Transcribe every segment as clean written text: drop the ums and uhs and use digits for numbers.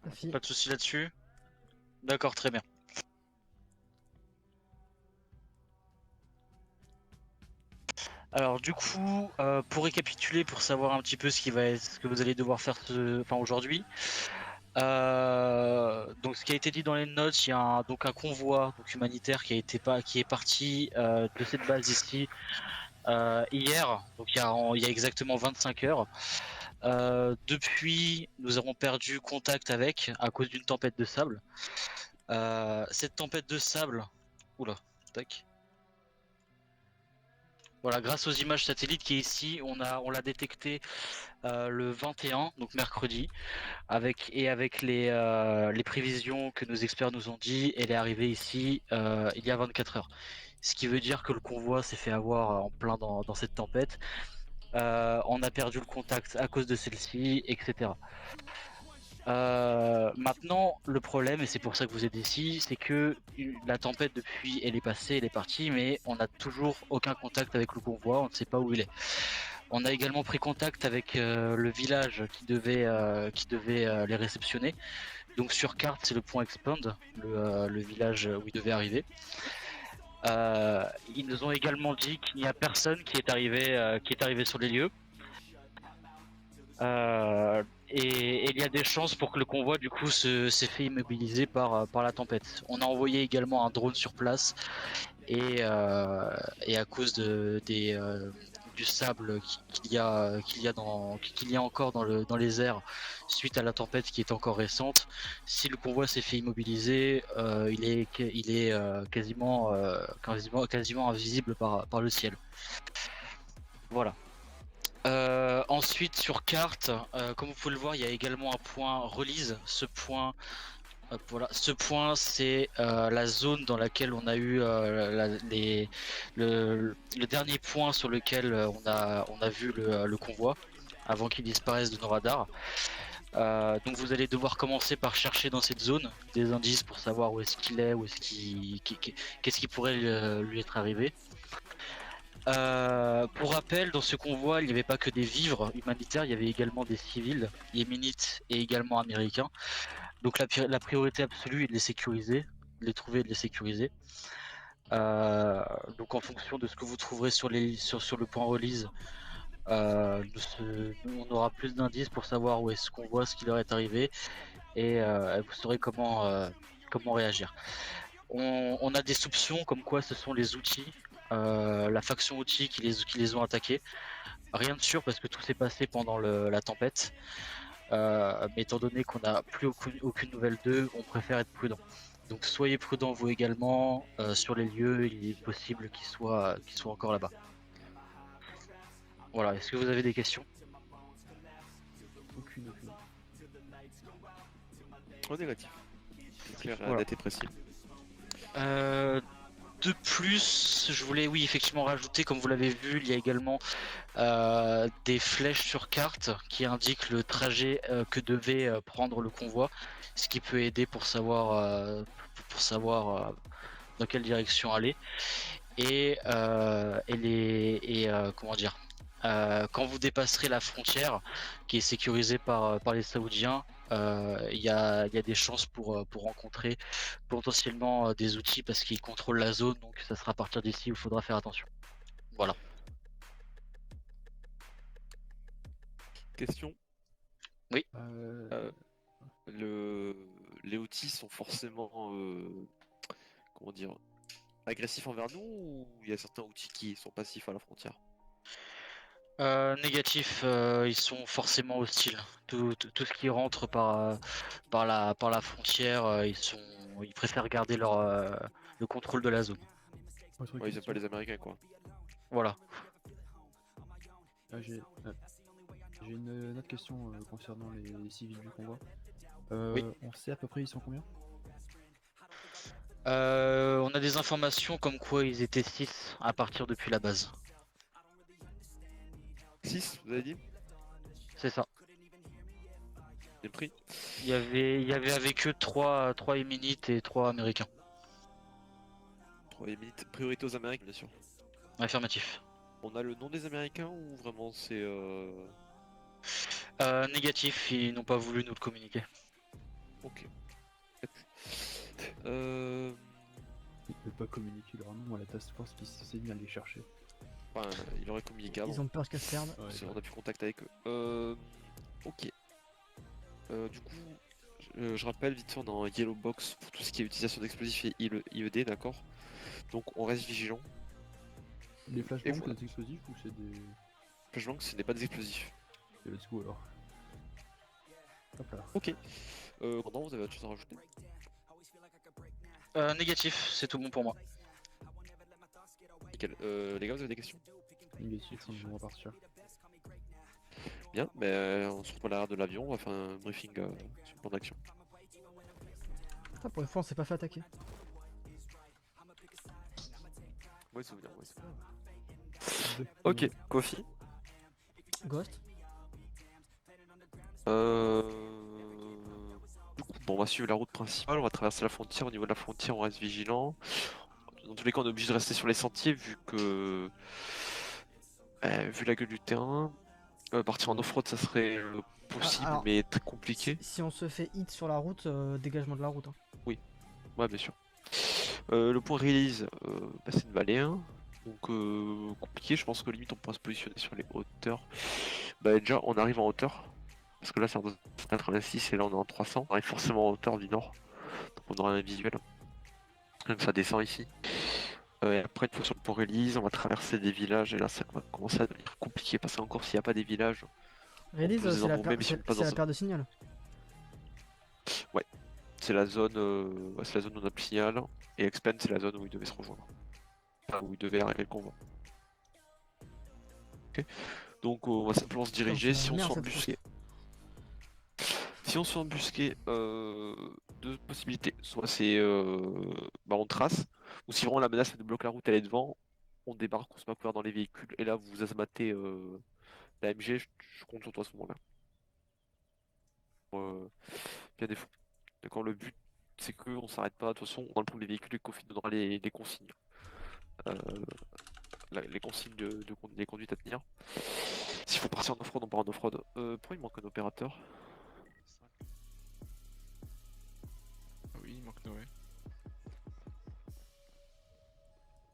Merci. Pas de souci là-dessus. D'accord, très bien. Alors du coup, pour récapituler, pour savoir un petit peu ce que vous allez devoir faire aujourd'hui. Donc ce qui a été dit dans les notes, il y a donc un convoi donc humanitaire qui est parti de cette base ici hier, donc il y a exactement 25 heures. Depuis, nous avons perdu contact avec à cause d'une tempête de sable. Cette tempête de sable, oula, tac. Voilà, grâce aux images satellites qui est ici, on l'a détecté le 21, donc mercredi, avec les prévisions que nos experts nous ont dit, elle est arrivée ici il y a 24 heures. Ce qui veut dire que le convoi s'est fait avoir en plein dans cette tempête. On a perdu le contact à cause de celle-ci, etc. Maintenant, le problème, et c'est pour ça que vous êtes ici, c'est que la tempête depuis, elle est passée, elle est partie, mais on n'a toujours aucun contact avec le convoi, on ne sait pas où il est. On a également pris contact avec le village qui devait les réceptionner. Donc sur carte, c'est le point Expand, le village où ils devaient arriver. Ils nous ont également dit qu'il n'y a personne qui est arrivé sur les lieux. Et il y a des chances pour que le convoi du coup s'est fait immobiliser par la tempête. On a envoyé également un drone sur place et à cause du sable qu'il y a encore dans les airs suite à la tempête qui est encore récente, si le convoi s'est fait immobiliser, il est quasiment invisible par le ciel. Voilà. Ensuite sur carte, comme vous pouvez le voir, il y a également un point release. Hop, voilà. Ce point, c'est la zone dans laquelle on a eu le dernier point sur lequel on a vu le convoi avant qu'il disparaisse de nos radars. Donc vous allez devoir commencer par chercher dans cette zone des indices pour savoir où est-ce qu'il est, qu'est-ce qui pourrait lui être arrivé. Pour rappel, dans ce convoi, il n'y avait pas que des vivres humanitaires, il y avait également des civils yéménites et également américains. Donc la priorité absolue est de les sécuriser, de les trouver et de les sécuriser. Euh, donc en fonction de ce que vous trouverez sur le point release, on aura plus d'indices pour savoir où est-ce qu'on voit ce qui leur est arrivé et vous saurez comment réagir. On a des soupçons comme quoi ce sont les outils, la faction outils qui les ont attaqués. Rien de sûr parce que tout s'est passé pendant la tempête. Mais étant donné qu'on n'a plus aucune nouvelle d'eux, on préfère être prudent. Donc soyez prudents vous également sur les lieux, il est possible qu'ils soient encore là-bas. Voilà, est-ce que vous avez des questions? Aucune, aucune. En négatif. C'est clair, Voilà. net et précis. De plus, je voulais oui effectivement rajouter, comme vous l'avez vu, il y a également des flèches sur carte qui indiquent le trajet que devait prendre le convoi, ce qui peut aider pour savoir dans quelle direction aller. Comment dire, quand vous dépasserez la frontière qui est sécurisée par les Saoudiens, il y a des chances pour rencontrer potentiellement des outils parce qu'ils contrôlent la zone, donc ça sera à partir d'ici où il faudra faire attention. Voilà. Question. Oui. Euh, Le... Les outils sont forcément, comment dire, agressifs envers nous ou il y a certains outils qui sont passifs à la frontière? Négatif, ils sont forcément hostiles. Tout ce qui rentre par la frontière, ils préfèrent garder le contrôle de la zone. autre Ouais, ils aiment pas question. les Américains, quoi. Voilà. Ah, j'ai une autre question concernant les civils du convoi. Oui. On sait à peu près ils sont combien? On a des informations comme quoi ils étaient 6 à partir depuis la base. 6, vous avez dit? C'est ça. Les prix? Il y avait avec eux trois Yéménites et 3 Américains. 3 minutes. Priorité aux Américains, bien sûr. Affirmatif. On a le nom des Américains ou vraiment c'est... Négatif, ils n'ont pas voulu nous le communiquer. Ok. Euh... Il peut pas communiquer leur nom à la task force qui s'est mis à les chercher. Enfin, il aurait communiqué avant. Ils ont peur qu'elle se perde. Ouais, On a plus contact avec eux. Ok. Du coup, je rappelle vite fait, on est en Yellow Box pour tout ce qui est utilisation d'explosifs et IED, d'accord? Donc on reste vigilant. Les Et flashbangs, voilà. c'est des explosifs ou c'est des. Flashbang, ce n'est pas des explosifs. Et let's go alors. Hop là. Ok. Pendant, vous avez autre chose à rajouter? Négatif, c'est tout bon pour moi. Nickel. Les gars, vous avez des questions? Négatif, on va partir. Bien, mais on se retrouve à l'arrière de l'avion, on va faire un briefing sur le plan d'action. Ah, pour une fois, on s'est pas fait attaquer. Ouais, souvenir, ouais, souvenir. Ok, Kofi. Ghost. Bon, on va suivre la route principale, on va traverser la frontière. Au niveau de la frontière, on reste vigilant. Dans tous les cas, on est obligé de rester sur les sentiers vu que. Vu la gueule du terrain. Partir en off-road, ça serait possible, alors, mais très compliqué. Si on se fait hit sur la route, dégagement de la route. Hein. Ouais, bien sûr. Le point release, c'est une vallée 1. Donc compliqué, je pense que limite on pourra se positionner sur les hauteurs. Bah déjà on arrive en hauteur. Parce que là c'est en 86 et là on est en 300. On arrive forcément en hauteur du nord. Donc on aura un visuel. Donc ça descend ici. Et après une fois sur le point release, on va traverser des villages et là ça va commencer à devenir compliqué parce qu'encore s'il n'y a pas des villages. Release, peut se c'est la, embrouiller, mais si on passe c'est dans la paire de signal. C'est la zone où on a le signal. Et Expand c'est la zone où ils devaient se rejoindre. Enfin, où ils devaient arrêter le convoi. Ok. Donc on va simplement se diriger. c'est Si la on se merde, fait cette embusquer. Si on se fait embusquer, deux possibilités. Soit c'est bah on trace, ou si vraiment la menace elle nous bloque la route, elle est devant, on débarque, on se met à couvert dans les véhicules, et là vous azmatez la MG, je compte sur toi à ce moment-là. Euh, Bien défaut. D'accord, le but c'est qu'on s'arrête pas, de toute façon on a le premier véhicule et Kofi donnera les consignes. Euh, les consignes les conduites à tenir. S'il faut partir en off-road, on part en off-road. Pourquoi il manque un opérateur? Ah oui, il manque Noé.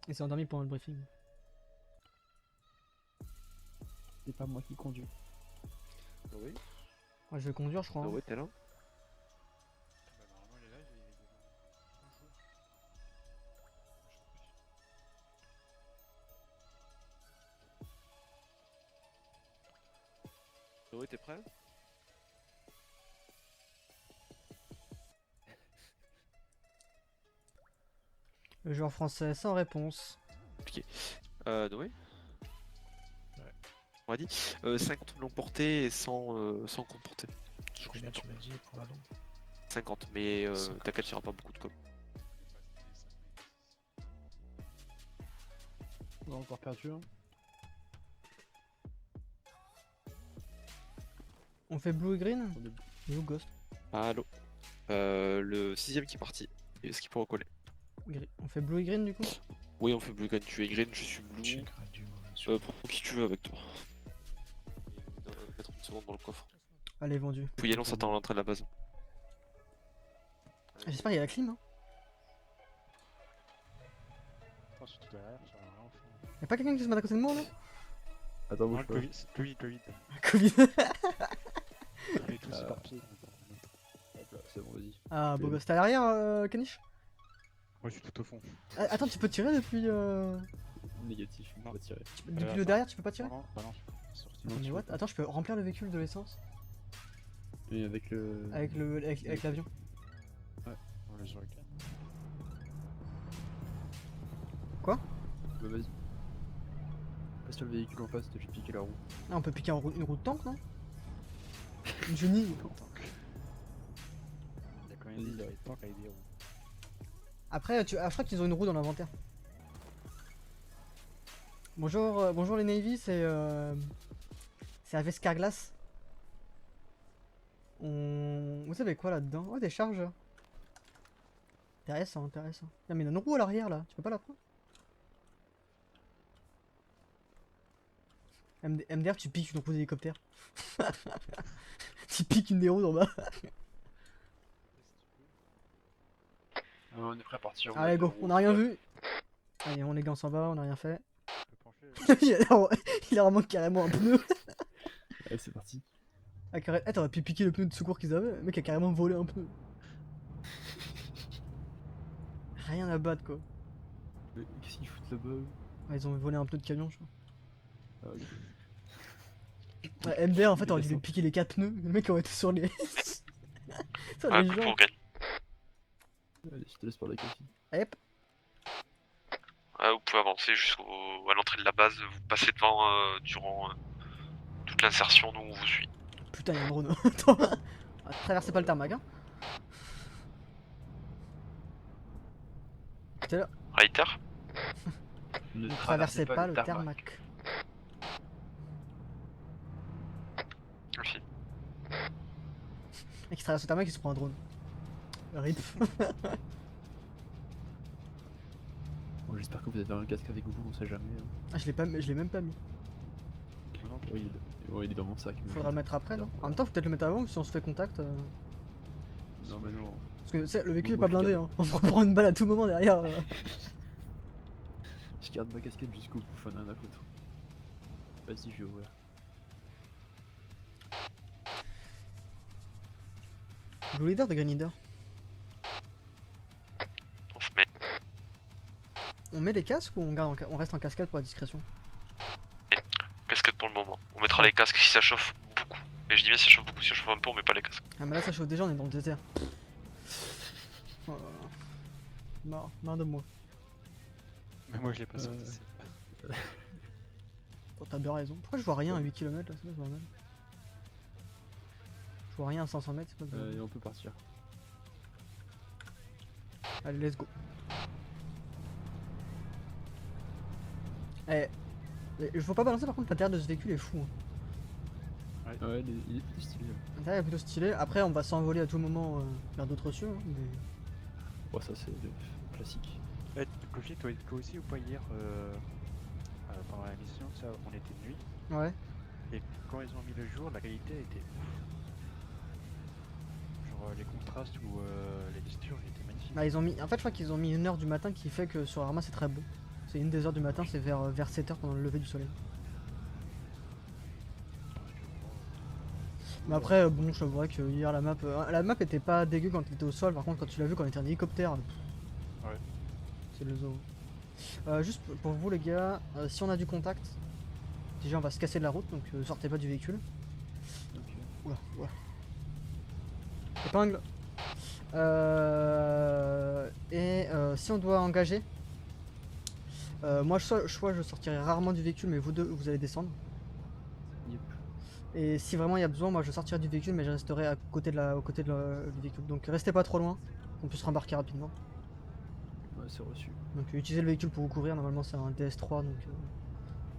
Il s'est endormi pendant le briefing. C'est pas moi qui conduis. Ah oui, Moi, je vais conduire, je crois. ah Hein. ouais, t'es là. Bah normalement il est là, il est devant. Noé, t'es prêt? Le joueur français sans réponse. Noé? Ouais. On m'a dit 50 longue portée et 100 courte portée. Combien tu m'as dit pour la longue? 50, mais 50. t'inquiète, il n'y aura pas beaucoup de com. On a encore perdu hein. On fait blue et green. On est- Blue ghost. Allô. Le sixième qui est parti. Est-ce qu'il peut recoller? On fait blue et green du coup. Oui, on fait blue green. Tu es green, je suis J'ai blue. gradué sur Prends qui tu veux avec toi. Mettre une seconde dans le coffre. Allez, vendu. Pouillez, on s'attend à l'entrée de la base. J'espère qu'il y a la clim. Hein. Oh, surtout derrière, ça va rien faire. Y'a pas quelqu'un qui se met à côté de moi là? Attends, Non, bouge pas. le Covid. Covid. On est tous éparpillés. Hop là, c'est bon, vas-y. Ah, beau Ok. gosse. T'es à l'arrière, Kanish? Moi je suis tout au fond. Ah, attends, tu peux tirer depuis. Négatif, on Non. va tirer. Depuis attends. le derrière, tu peux pas tirer? Non, balance. Sorti. Non, Mais tu what? peux pas. Attends, je peux remplir le véhicule de l'essence Et avec le. avec l'avion. On les regarde. Bah vas-y. Passe sur le véhicule en face, t'as fait piquer la roue. Ah, on peut piquer une roue de tank, non? Une chenille. Il y a quand même des tanks avec des roues. Après, je crois qu'ils ont une roue dans l'inventaire. Bonjour, bonjour les Navy, c'est Aves Carglass. Vous savez quoi là-dedans? Oh, des chargeurs. Intéressant, intéressant. Non, mais il y a une roue à l'arrière là, tu peux pas la prendre? MDR, tu piques une roue d'hélicoptère. Tu piques une des roues en bas. On est prêt à partir. Allez, go, on a rien vu. Allez, on les gars, on s'en va, on a rien fait. Je peux pencher. Il a vraiment carrément un pneu. Allez, c'est parti. Ah, eh, t'aurais pu piquer le pneu de secours qu'ils avaient. Le mec a carrément volé un pneu. Rien à battre quoi. Mais qu'est-ce qu'ils foutent là-bas eux Ouais, ils ont volé un pneu de camion, je crois. Ah, ok. Ouais, MDR en fait, Il aurait dû lui descend. piquer les 4 pneus. Le mec aurait été sur les. sur Ouais, les coup jambes. pour gagner. Allez, je te laisse parler, Cassie. Hop. Ouais, vous pouvez avancer à l'entrée de la base, vous passez devant durant toute l'insertion, nous on vous suit. Putain, y'a un drone. Attends. Ah, traversez pas le tarmac, hein. T'es là. Reiter, Ne Ne traversez pas le tarmac. merci. Mec qui traverse le tarmac, il se prend un drone. RIP. Bon, j'espère que vous avez un casque avec vous, on sait jamais. Hein. Ah, je l'ai même pas mis. Oui, il est dans mon sac. mais- Faudra le mettre après, non? En même temps, faut peut-être le mettre avant, si on se fait contact. Non, mais non. Parce que tu sais, le véhicule est Moi, pas je blindé, garde. hein. On peut prendre une balle à tout moment derrière. Je garde ma casquette jusqu'au bout, fun à foutre. Vas-y, je vais ouvrir. Blue Leader de Green Leader. On se met. On met des casques ou on reste en cascade pour la discrétion? Casquette pour le moment. On mettra les casques si ça chauffe beaucoup. Et je dis bien si ça chauffe beaucoup, si ça chauffe un peu, on met pas les casques. Ah, mais là, ça chauffe déjà, on est dans le désert. Oh là là. Marre de moi. Mais moi je l'ai pas Euh, sorti. Oh, t'as bien raison. Pourquoi je vois rien à 8 km là? C'est pas mal. Je vois rien à 500 mètres, c'est pas mal. Et on peut partir. Allez, let's go. Eh, il faut pas balancer par contre, l'intérieur de ce véhicule est fou. Hein. Ouais, il est plutôt stylé. L'intérieur est plutôt stylé. Après, on va s'envoler à tout moment vers d'autres cieux. Hein, mais... Bon, ça c'est classique. Eh, Kofi, toi aussi ou pas hier pendant la mission, ça, on était de nuit. Ouais. Et quand ils ont mis le jour, la qualité était ouf. Genre les contrastes ou les textures étaient magnifiques. Bah, ils ont mis. En fait, je crois qu'ils ont mis 1h du matin qui fait que sur Arma c'est très beau. C'est une des heures du matin, c'est vers 7h pendant le lever du soleil. Mais après, bon, je t'avouerais que hier la map était pas dégueu quand elle était au sol. Par contre, quand tu l'as vu quand on était en hélicoptère, Ouais. c'est le zoo. Juste pour vous les gars, si on a du contact, déjà on va se casser de la route, donc sortez pas du véhicule. Ok. Oula, oula. Épingle. Si on doit engager, moi je sortirai rarement du véhicule, mais vous deux vous allez descendre. Yep. Et si vraiment il y a besoin, moi je sortirai du véhicule, mais je resterai aux côtés du véhicule. Donc restez pas trop loin, qu'on puisse rembarquer rapidement. Ouais, c'est reçu. Donc utilisez le véhicule pour vous couvrir. Normalement c'est un DS3, donc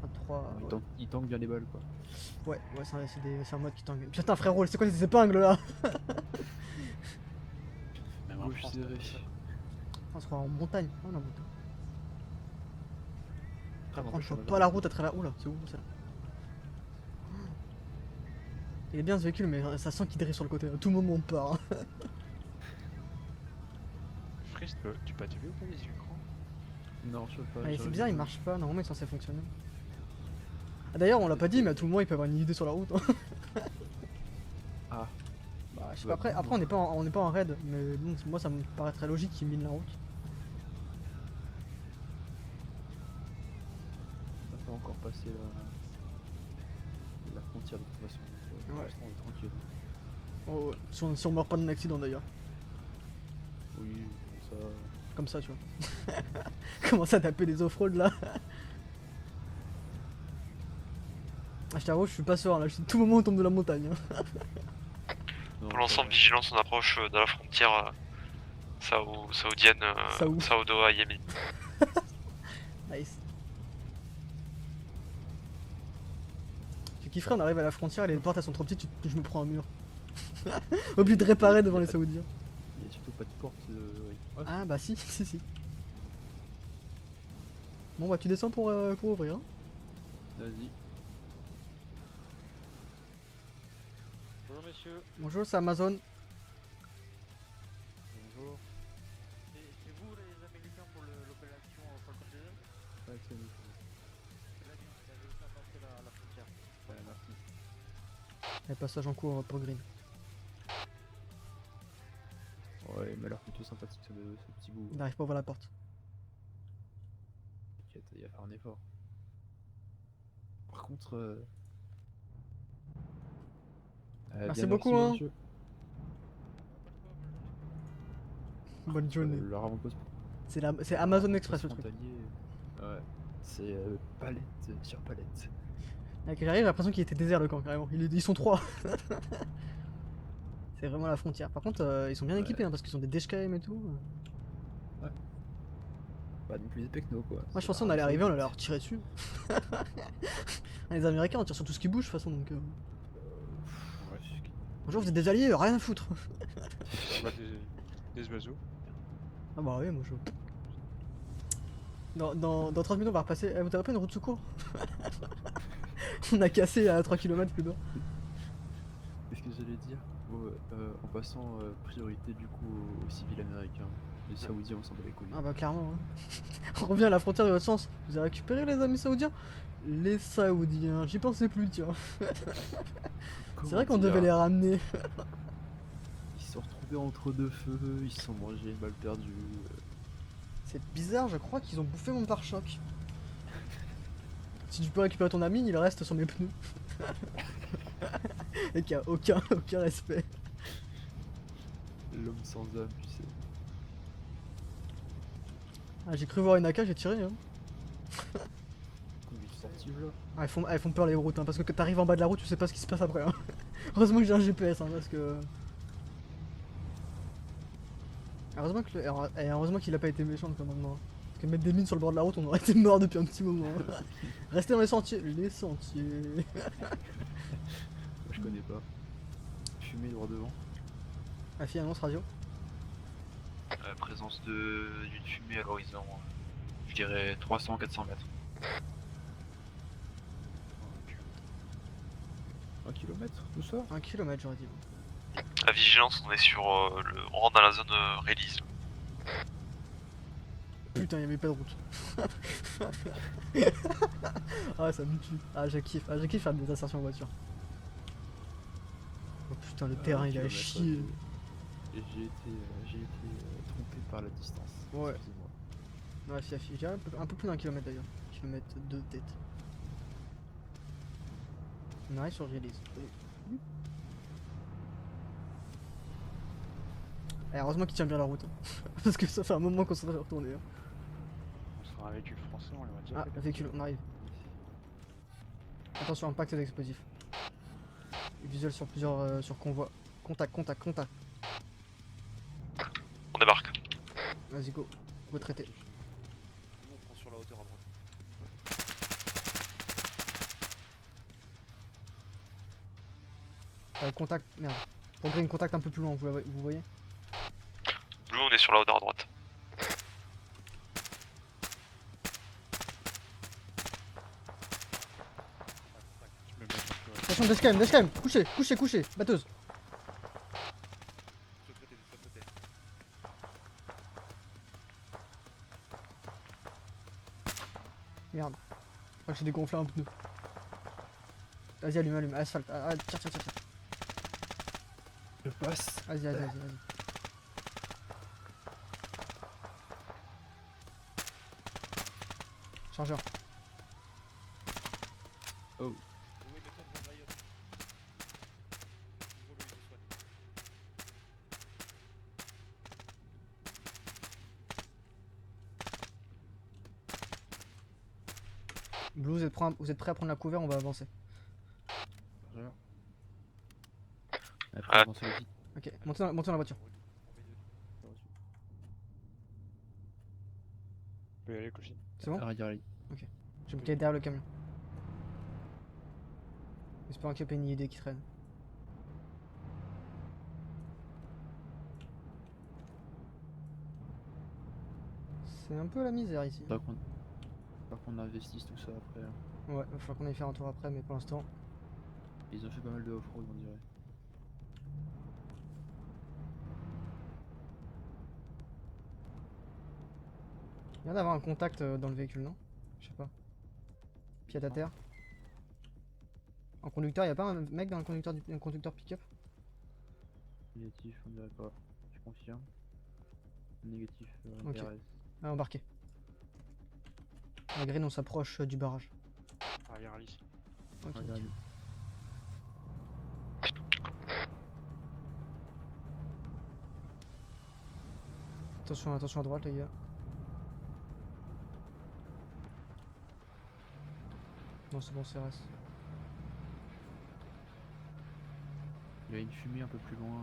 un 3. Il tank bien les balles quoi. Ouais, c'est un mode qui tangue. Putain frérot, c'est quoi ces épingles là? Même en Gauche France, serrée. t'as pas ça. On se croit en montagne. Oh, la montagne. Très On chope pas la route à travers. Oula, c'est où ça? Il est bien ce véhicule, mais ça sent qu'il drille sur le côté. À tout moment on part. Hein. Frist, tu peux activer ou pas les écrans? Non, je peux pas. Ouais, c'est j'aurais bizarre, il dû- marche pas. Normalement il est censé fonctionner. Ah, d'ailleurs, on l'a pas dit, mais à tout moment il peut avoir une idée sur la route. Hein. Ah, Bah, je sais Bah, pas. Après on n'est pas en raid, mais bon, moi ça me paraît très logique qu'il mine la route. on n'a pas encore passé la frontière de toute façon. Donc, pour Ouais. l'instant, on est tranquille. Oh, ouais. Si on meurt pas d'un accident d'ailleurs. Oui, ça. Comme ça, tu vois. Commence à taper les off-road là. Ah, je t'avoue, je suis pas serein là. Tout moment on tombe de la montagne. Hein. Non, Pour l'ensemble, vigilance, on approche de la frontière saoudienne, Saoud. saoudo à Yémen. Nice. Tu kifferais, on arrive à la frontière et les portes elles sont trop petites, je me prends un mur. Obligé de réparer devant les Saoudiens. Il y a surtout pas de porte. Ouais. Ah bah si, si. Bon bah tu descends pour ouvrir. Hein. Vas-y. Bonjour messieurs. Bonjour, c'est Amazon. Bonjour. C'est Et passage en cours pour Green. Ouais, il m'a l'air plutôt sympathique ce petit bout. Il n'arrive pas à ouvrir la porte. T'inquiète, il va faire un effort. Par contre... Merci bien beaucoup, merci, hein. monsieur. Bonne journée. Le avant-poste C'est Amazon Express le truc. frontalier. Ouais. C'est palette sur palette. Quand j'arrive, j'ai l'impression qu'il était désert le camp carrément. Ils sont 3. C'est vraiment la frontière. Par contre, ils sont bien Ouais. équipés hein, parce qu'ils ont des DHKM et tout. Pas non plus des techno quoi. Moi je pensais on allait arriver, on allait leur tirer dessus. Les Américains on tire sur tout ce qui bouge de toute façon donc. Ouais, Bonjour, vous êtes des alliés, rien à foutre. On voit des oiseaux. Ah bah oui, moi je. Dans 30 minutes on va repasser. Eh, vous t'avez pas une route de secours? On a cassé à 3 km plus bas. Qu'est-ce que j'allais dire? En passant priorité du coup aux civils américains. Les Saoudiens on s'en bat les couilles. Ah bah clairement. Hein. On revient à la frontière de votre sens. Vous avez récupéré les amis saoudiens? Les Saoudiens, j'y pensais plus tiens. C'est vrai qu'on devait les ramener. Ils se sont retrouvés entre deux feux, ils se sont mangés une balle perdue. C'est bizarre, je crois qu'ils ont bouffé mon pare-choc. Si tu peux récupérer ton ami, il reste sur mes pneus. Et qu'il n'y a aucun respect. L'homme sans âme, tu sais. Ah, j'ai cru voir une AK, j'ai tiré. Hein. Conduite sportive là. Ah, elles font peur les routes, hein, parce que quand t'arrives en bas de la route, tu sais pas ce qui se passe après. Hein. Heureusement que j'ai un GPS, hein, parce que. Heureusement qu'il a pas été méchant le commandement. Parce que mettre des mines sur le bord de la route, on aurait été mort depuis un petit moment. Hein. Restez dans les sentiers. Les sentiers. Moi je connais pas. Fumée droit devant. La fille annonce radio. Présence d'une fumée à l'horizon, je dirais 300-400 mètres. 1 km, tout ça? 1 km j'aurais dit. La vigilance, on est sur on rentre dans la zone release. Putain, y'avait pas de route. Ah, ça me tue. Ah, je kiffe. Ah, je kiffe faire des assertions en voiture. Oh putain, le terrain il a chié. J'ai été trompé par la distance. Ouais. Excusez-moi. Ouais, fiafi. J'ai un peu plus d'un kilomètre d'ailleurs. Kilomètre 2 peut-être. On arrive sur Release. Eh, heureusement qu'il tient bien la route. Hein. Parce que ça fait un moment qu'on s'en est retourné. Hein. On sera un véhicule français, on les voit déjà. Ah, le véhicule, on arrive. Attention, impact d'explosif. Visuel sur plusieurs sur convoi. Contact. On débarque. Vas-y, go. Go traiter. Nous, on prend sur la hauteur à droite. Contact, merde. Pour Green, contact un peu plus loin, vous voyez? Nous, on est sur la hauteur à droite. Je me mets sur toi. Attention, dashcam, couché, batteuse. Merde. Je crois que j'ai dégonflé un pneu. Vas-y, allume, asphalte. Ah, tire. Je passe. Vas-y. Chargeur. Oh. Blue, vous êtes prêts à prendre la couvert, on va avancer. Après, avancer vite. Ok, montez dans la voiture. On peut y aller, Koshi. C'est bon? Arrière. Je vais me caler derrière le camion. Espérant qu'il n'y a pas une idée qui traîne. C'est un peu la misère ici. Par contre, on investisse tout ça après. Hein. Ouais, il va falloir qu'on aille faire un tour après, mais pour l'instant. Ils ont fait pas mal de off-road, on dirait. Il vient d'avoir un contact dans le véhicule, non? Je sais pas. Pied à terre. En conducteur, y'a pas un mec dans le conducteur un conducteur pick-up? Négatif, on dirait pas. Je confirme. Négatif, Ok. RS. Ah, embarqué. La green, on s'approche du barrage. Arrière ici. Ok. Regarde. Attention à droite, les gars. Non, c'est bon, c'est RS. Il y a une fumée un peu plus loin.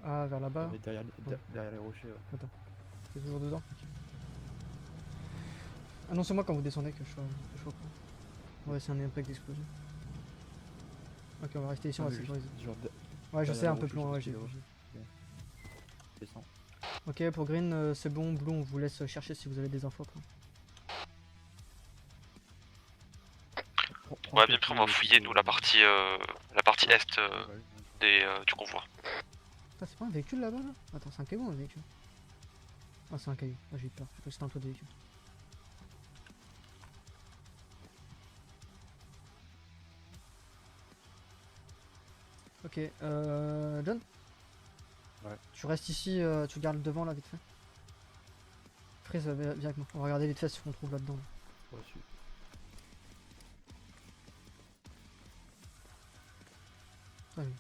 Ah, vers là-bas. Derrière, derrière les rochers. Ouais. T'es toujours dedans? Ok. Annoncez-moi quand vous descendez que je sois au courant. Ouais, c'est un impact d'explosion. Ok, on va rester ici, on va sécuriser. Genre Ouais, je derrière sais, la un peu roche, plus loin, je ouais, sais j'ai pas. vu. descend. Ok, pour Green, c'est bon. Blue, on vous laisse chercher si vous avez des infos après. Ouais, bien pris, on va fouiller nous la partie est du convoi. Putain, c'est pas un véhicule là-bas là? Attends, c'est un caillou ou un véhicule? Ah, c'est un caillou. Ah, j'ai eu peur. Je crois que c'était un toit de véhicule. Ok, John? Ouais. Tu restes ici, tu gardes le devant là vite fait. Freeze, viens avec moi. On va regarder vite fait ce qu'on trouve là-dedans. Reçu. Ah oui.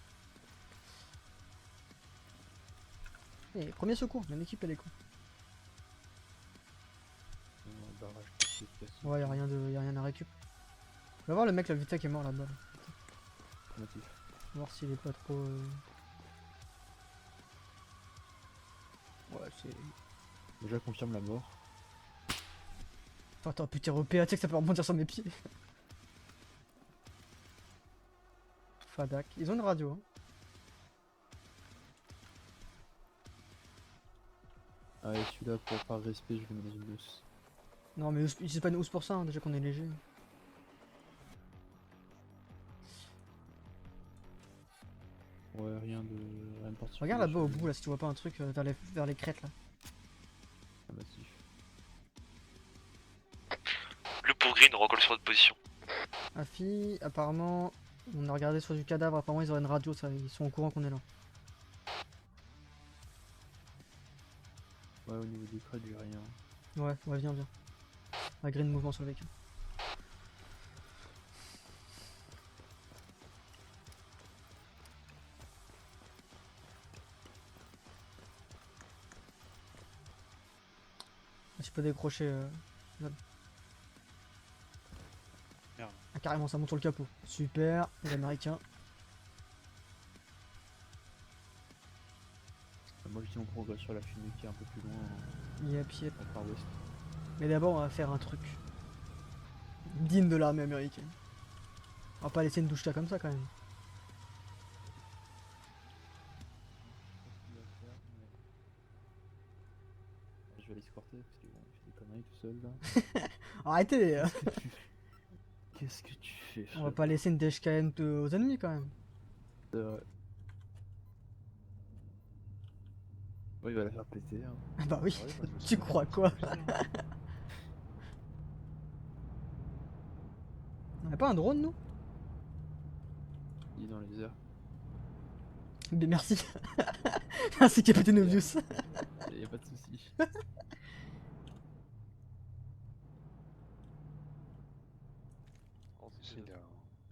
Eh, premier secours, mon équipe elle est con. Barrage, Ouais, y'a rien à récup. On va voir le mec là vite fait qui est mort là-bas. Là. Motif. On va voir s'il est pas trop. Ouais, c'est. Déjà confirme la mort. Attends, putain, repérer, tu sais que ça peut rebondir sur mes pieds. Fadak. Ils ont une radio, hein. Ah, et celui-là, pour par respect, je le mets dans une douce. Non, mais c'est pas une housse pour ça, hein, déjà qu'on est léger. Ouais, rien de particulier. Regarde là-bas au bout, là, si tu vois pas un truc vers les crêtes là. Un massif. Le pour green, on recolle sur notre position. Afi, apparemment, on a regardé sur du cadavre, apparemment ils auraient une radio, ça, ils sont au courant qu'on est là. Ouais, au niveau des crêtes, j'ai rien. Ouais, viens. Malgré le mouvement sur le véhicule. Tu peux décrocher. John. Merde. Ah, carrément, ça monte sur le capot. Super, les Américains. Moi, je dis on progresse sur la fumée qui est un peu plus loin, Yep. en par ouest. Mais d'abord, on va faire un truc digne de l'armée américaine. On va pas laisser une douche comme ça quand même. Je vais l'escorter parce qu'il fait des conneries tout seul là. Arrêtez Qu'est-ce que tu fais, On va frère? pas laisser une DHKN aux ennemis quand même. Ouais, il va la faire péter. Hein. Bah oui, Ouais, bah, je me tu souviens, crois c'est quoi? pas possible, hein. On a pas un drone nous? Il est dans les airs. Mais merci. Merci Capitaine Obvious. Y'a pas de soucis.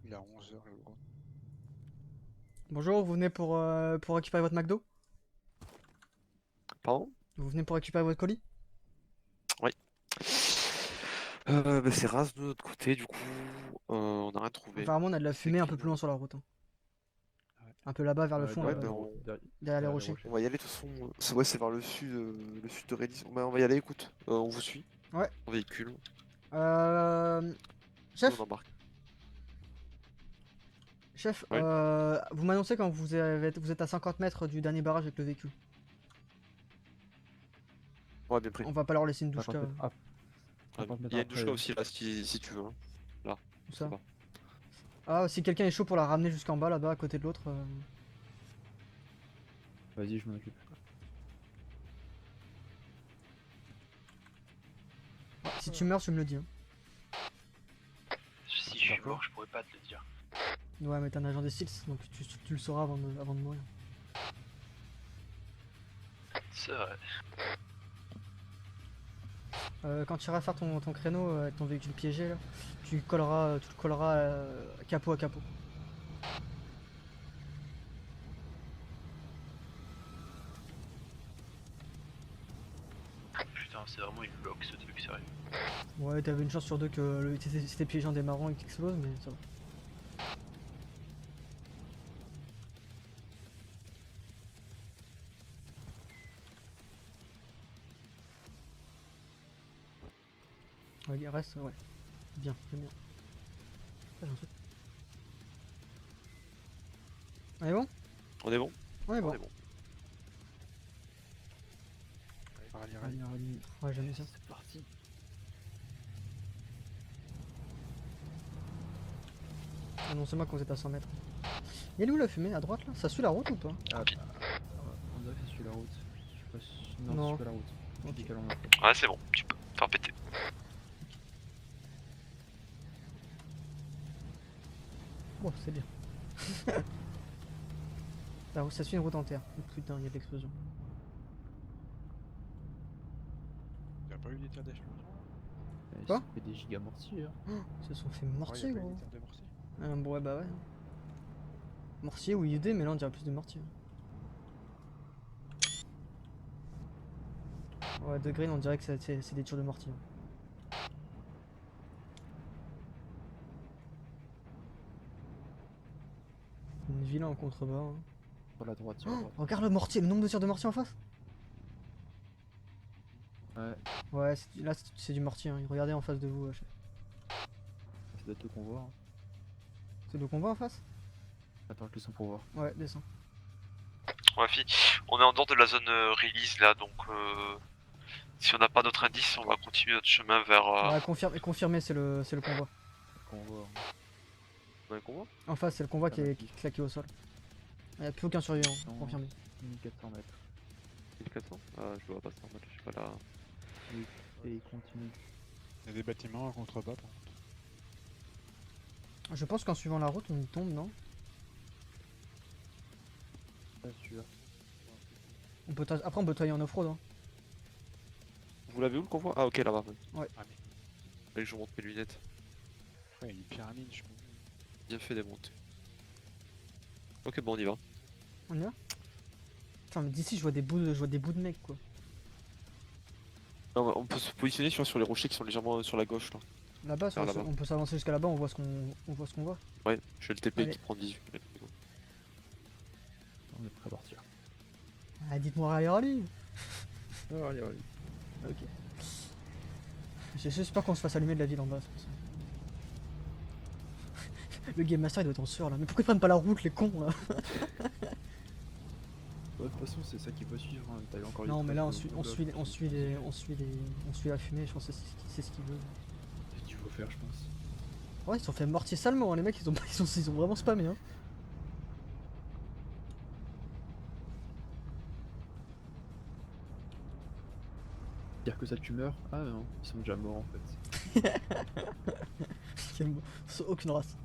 Il a 11h le gros. Bonjour, vous venez pour récupérer votre McDo? Pardon? Vous venez pour récupérer votre colis? Bah, c'est rase de notre côté, du coup, on a rien trouvé. Apparemment on a de la C'est fumée un peu clean. plus loin sur la route. Hein. Ouais. Un peu là-bas vers le fond, ouais, là, bah, derrière les rochers. On va y aller de toute façon. C'est vers le sud de Rélis. On va y aller, écoute. On vous suit. Ouais. En véhicule. Chef, On embarque. chef, Ouais. vous m'annoncez quand vous êtes à 50 mètres du dernier barrage avec le véhicule. Ouais, bien pris. On va pas leur laisser une douche 50 mètres. Ah, Ah, 50 mètres il y a une douche après, là aussi, là, si tu veux. Hein. Où ça? va. Ah, si quelqu'un est chaud pour la ramener jusqu'en bas là-bas à côté de l'autre. Vas-y, je m'en occupe. Si tu meurs, tu me le dis. Hein. Si je suis mort, je pourrais pas te le dire. Ouais, mais t'es un agent des Steels, donc tu le sauras avant de mourir. C'est vrai. Quand tu iras faire ton créneau avec ton véhicule piégé, là, tu le colleras capot à capot. Putain, c'est vraiment une bloque ce truc, sérieux. Ouais, t'avais une chance sur deux que c'était piégé en démarrant et qu'il explose, mais ça va. Ouais, il reste, ouais. Bien, j'aime bien. Ah, j'ai un truc. On est bon? On est bon? On est bon. On est bon. Allez, Allez, allez. Ouais, j'aime ça. C'est parti. Annoncez-moi quand vous êtes à 100 mètres. Y'a où la fumée? À droite là? Ça suit la route ou pas? On dirait que c'est sur la route. Je suis pas sûr. Non, Non. c'est pas la route. Je Ok. dis qu'elle en a fait. Ouais, c'est bon, tu peux faire péter. Bon, c'est bien. Ça suit une route entière. Oh, putain, il y a de l'explosion. Y'a pas eu des tirs d'explosion? Ils Quoi se sont fait des giga mortiers. Hein. Ils se sont fait Ouais, mortier, y'a pas eu gros. des tirs de mortier? Bon, ouais, bah ouais. Mortier ou IED, mais là on dirait plus de mortier. Ouais, de green, on dirait que c'est des tirs de mortier. Une vilain en contrebas. Hein. Sur la droite, sur la Oh, droite. regarde le mortier, le nombre de tirs de mortier en face. Ouais, Ouais, là c'est du mortier. Hein. Regardez en face de vous. ça doit être le convoi. Hein. C'est le combat en face? Attends, je descends pour voir. Ouais, descends. Ouais, fille, on est en dehors de la zone release là, donc si on n'a pas d'autres indices, on va continuer notre chemin vers. Ouais, confirmé, c'est le convoi. Le convoi. Hein. On a un convoi? En face, c'est le convoi Ça qui va, est qui- claqué au sol. Il n'y a plus aucun survivant, Non. confirmé. 1400 mètres. 1400? Ah, je vois pas ça en mode, je suis pas là. Et il continue. Y'a des bâtiments en contrebas par contre. Je pense qu'en suivant la route, on y tombe, non? Pas sûr. Après, on peut tailler en off-road. Hein. Vous l'avez où le convoi? Ah, ok, là-bas. Ah mais. Fallait que je monte mes lunettes. Ouais, une pyramide, je pense. Bien fait démonter. Ok, bon, on y va. On y va? Putain, mais d'ici, je vois des bouts de mecs, quoi. Non, on peut se positionner sur les rochers qui sont légèrement sur la gauche là. Là-bas, Vers là-bas. on peut s'avancer jusqu'à là-bas, on voit ce qu'on voit. Ouais, je vais le TP Allez. qui prend 18. On est prêt à partir. Ah, dites-moi allez. Allez, allez. Ok. J'ai juste peur qu'on se fasse allumer de la ville en bas, c'est pour ça. Le Game Master il doit être en sueur là. Mais pourquoi ils prennent pas la route, les cons là? Ouais, de toute façon, c'est ça qu'il faut suivre. Hein. T'as eu encore les Non, mais traces là au- on suit au bloc. la fumée, je pense que c'est ce qu'ils veulent. C'est ce qu'il faut faire, je pense. Ouais, ils se sont fait mortier salement, hein, les mecs, ils ont vraiment spammé. Hein. Dire que ça tu meurs? Ah non, ils sont déjà morts en fait. C'est aucune race.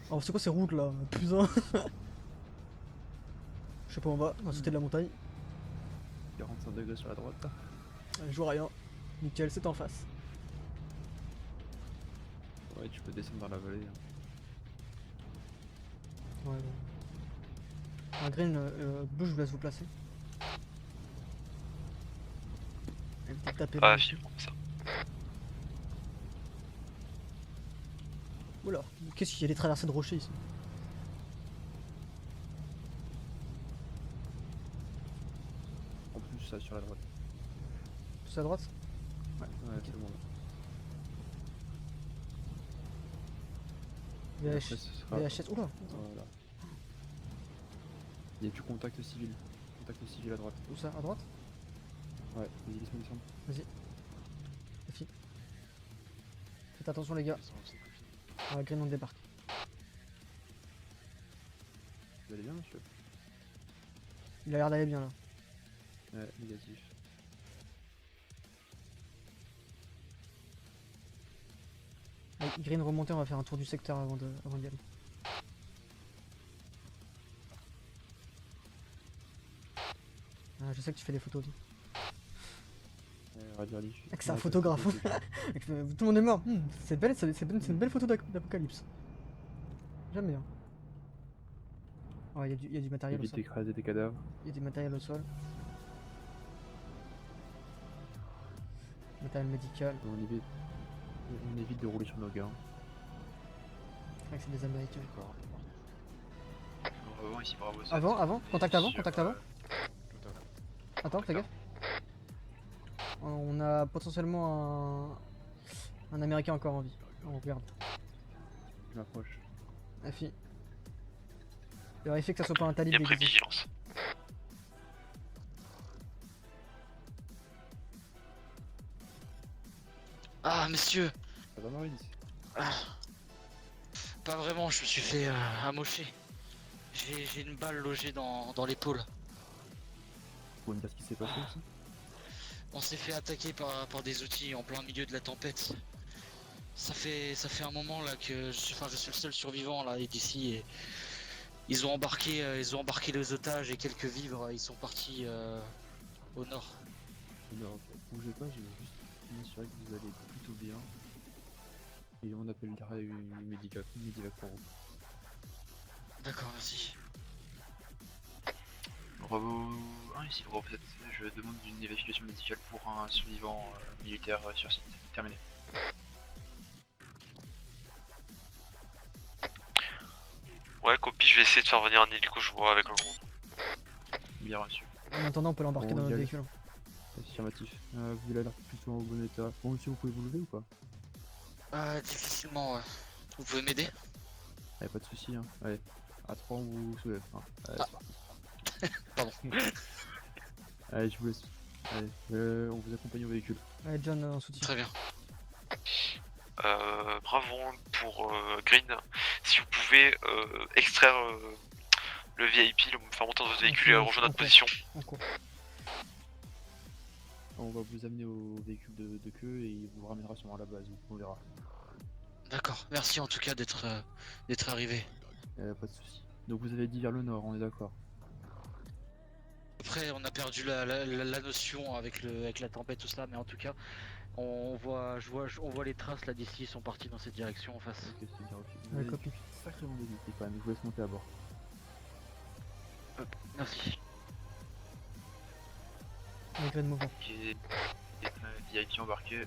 Oh, c'est quoi ces routes là? Putain. Je sais pas où on va, on va sauter de la montagne. 45 degrés sur la droite. Là. Je vois rien. Nickel, c'est en face. Ouais, tu peux descendre dans la vallée. Hein. Ouais, bon. Un green, bleu, je vous laisse vous placer. Évitez de taper Ah, dans le fille, comme ça. Oula, qu'est-ce qu'il y a des traversées de rochers ici? En plus, ça sur la droite. Tout à droite? Ouais, c'est bon. Là. Et après, ce sera- VHS, oula! Voilà. Il y a du contact civil. Contact civil à droite. Où ça? À droite? Ouais, vas-y, descends. Vas-y. Défi. Faites attention les gars. Ah, green on débarque. Vous allez bien, monsieur? Il a l'air d'aller bien là. Ouais, négatif. Avec Green remonté, on va faire un tour du secteur avant d'y aller. Ah, je sais que tu fais des photos. Toi. Radio Rally. Mec, c'est un photographe. Mec, tout le monde est mort. C'est une belle photo d'apocalypse. Jamais. Hein. Oh, il y a du matériel au Évite sol. d'écraser des cadavres. Il y a du matériel au sol. Matériel médical. On évite de rouler sur nos gars. Mec, c'est des Américains. D'accord. Avant ici, bravo. Avant, contact avant, Sur, contact avant. Tout à fait. Attends, fais gaffe. On a potentiellement un Américain encore en vie. On regarde. Je m'approche. La fille. Vérifiez que ça soit pas un talib Et après déguisé. vigilance. Ah, messieurs, Ça va Maurice? pas vraiment, je me suis fait amocher. J'ai une balle logée dans l'épaule. Vous pouvez me dire ce qui s'est passé aussi? On s'est fait attaquer par des outils en plein milieu de la tempête. Ça fait un moment là que je suis le seul survivant là d'ici et ils ont embarqué les otages et quelques vivres. Ils sont partis au nord. Alors, bougez pas, je vais juste m'assurer que vous allez plutôt bien. Et on appellera une médivac pour vous. D'accord, merci. Bravo 1 ici, bravo 7. Je demande une évacuation médicale pour un survivant militaire sur site. Terminé. Ouais, copie, je vais essayer de faire venir un hélico, je vois avec le groupe. Bien reçu. En attendant, on peut l'embarquer Bon, dans notre y a le- véhicule. Affirmatif. Vous avez l'air plutôt en bon état. Bon monsieur, vous pouvez vous lever ou pas? Difficilement, ouais. Vous pouvez m'aider? Allez, pas de soucis, hein. Allez, à 3 on vous soulève. Hein. Allez, c'est parti. Pardon. Allez, je vous laisse. Allez, on vous accompagne au véhicule. Allez, John, en soutien. Très bien. Bravo pour Green. Si vous pouvez extraire le VIP, le faire monter dans votre véhicule et rejoindre notre position. On court. On va vous amener au véhicule de queue et il vous ramènera sûrement à la base, on verra. D'accord. Merci en tout cas d'être arrivé. Pas de soucis. Donc vous avez dit vers le nord, on est d'accord. Après, on a perdu la notion avec la tempête, tout ça, mais en tout cas, on voit les traces là d'ici, ils sont partis dans cette direction en face. Ok, c'est bien reçu. Vous Ouais, avez copie. sacrément débité quand même, je vous laisse monter à bord. Merci. Avec Green mouvement. Et VIP embarqué.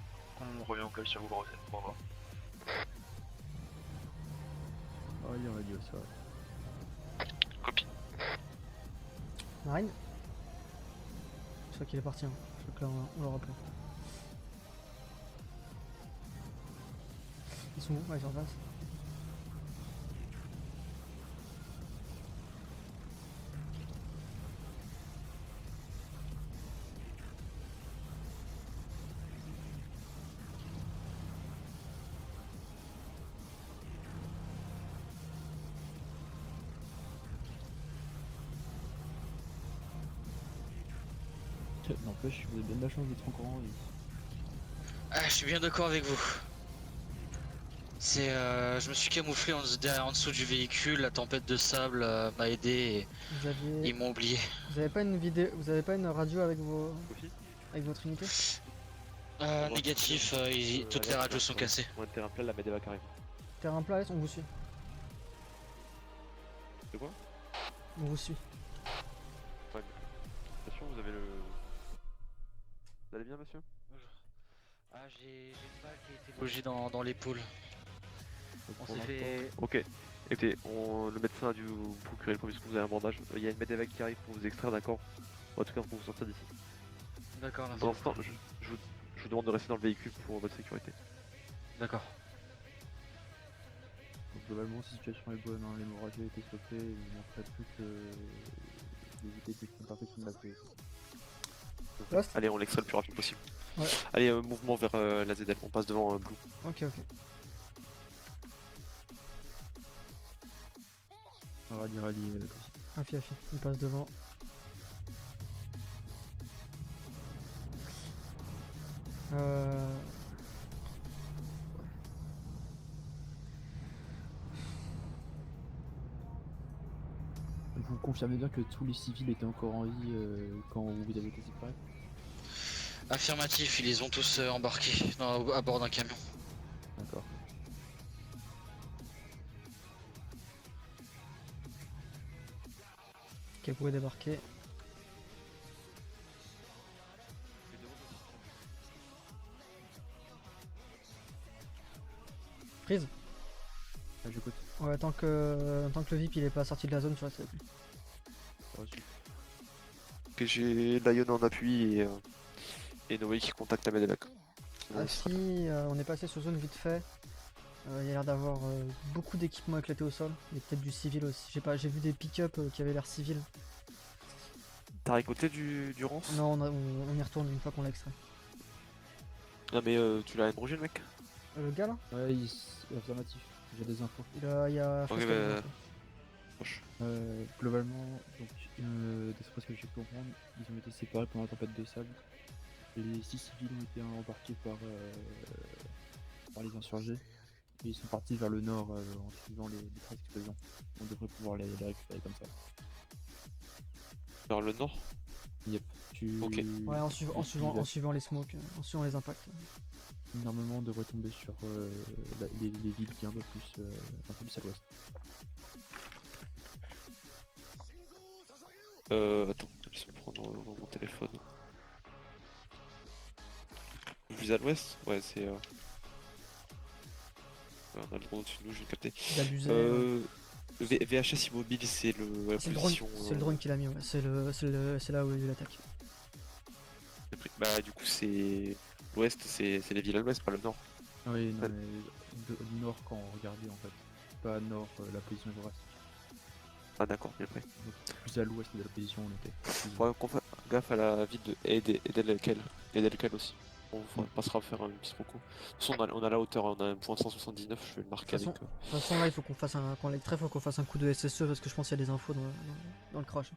On revient au col sur vous, bravo 7. Au revoir. Allez, on va dire ça. Copie. Marine. Je crois qu'il est parti, hein. Je crois que là on l'aura plus. Ils sont où? Ouais, ils sont en face. N'empêche, vous avez bien de la chance d'être encore en vie. Ah, je suis bien d'accord avec vous. Je me suis camouflé en dessous du véhicule, la tempête de sable m'a aidé et Vous aviez. ils m'ont oublié. Vous avez pas une vidéo. Vous avez pas une radio avec Copie. avec votre unité? Négatif, toutes les radios sont cassées. On terrain plat, la Medevac arrive. Terrain plat, on vous suit. C'est quoi? On vous suit. Attention, vous avez le. Vous allez bien, monsieur? Ah, j'ai une balle qui a été logée dans l'épaule. On s'est fait. Ok. Écoutez, le médecin a dû vous procurer le premier secours, vous avez un bandage. Il y a une Medevac qui arrive pour vous extraire, d'accord? En tout cas, pour vous sortir d'ici. D'accord, merci. Pendant ce temps, je vous demande de rester dans le véhicule pour votre sécurité. D'accord. Donc, globalement, la situation est bonne, hein. L'hémorragie a été stoppée, il manquerait plus que d'éviter toute imperfection de la cause. Lost. Allez, on l'extrait le plus rapide possible. Ouais. Allez, mouvement vers la ZL, on passe devant Blue. Ok, ok. Rallye, Afi, on passe devant. confirmez bien que tous les civils étaient encore en vie quand vous avez été séparés? Affirmatif, ils les ont tous embarqués à bord d'un camion. D'accord. Ok, vous pouvez débarquer. Prise. Ah, j'écoute. Ouais, tant que le VIP il est pas sorti de la zone, tu restes avec lui. Reçu. Que j'ai Lion en appui et Noé qui contacte la Medevac. Ah si, on est passé sur zone vite fait. Il y a l'air d'avoir beaucoup d'équipements éclatés au sol, et peut-être du civil aussi. J'ai vu des pick-up qui avaient l'air civils. T'as récolté du rance? Non, on y retourne une fois qu'on l'a extrait. Non mais tu l'as abrogé le mec? Le gars là, Ouais, affirmatif. J'ai des infos. il y a Ok, Fresco bah, dedans. proche. Globalement, donc, d'après ce que j'ai pu comprendre, ils ont été séparés pendant la tempête de sable. Les 6 civils ont été embarqués par les insurgés. Et ils sont partis vers le nord en suivant les traces d'explosion. On devrait pouvoir les récupérer comme ça. Vers le nord? Yep. Ok. Ouais, en suivant les smokes, en suivant les impacts. Normalement, on devrait tomber sur les villes qui est un peu plus à l'ouest. Attends, laisse-moi prendre mon téléphone. Vous à l'ouest? Ouais, c'est... Ouais, on a le drone au-dessus de nous, je vais capter. D'abusé. VHS immobile, c'est la C'est le drone, position... c'est le drone qui l'a mis, ouais. C'est là où il y a eu l'attaque. Bah du coup c'est... L'ouest, c'est les villes à l'ouest, pas le nord. Oui, non, Ouais. mais nord quand on regardait en fait. Pas nord, la position géographique. Ah d'accord, bien près. Donc, plus à l'ouest de la position où on était. Faudra qu'on fasse gaffe à la ville de Edelkel. Edelkel aussi. On passera à faire un petit roco. De toute façon, on a la hauteur, on a un point 179, je vais le marquer De avec... toute façon, là, il faut qu'on fasse quand on l'extrait, il faut qu'on fasse un coup de SSE parce que je pense qu'il y a des infos dans le crash.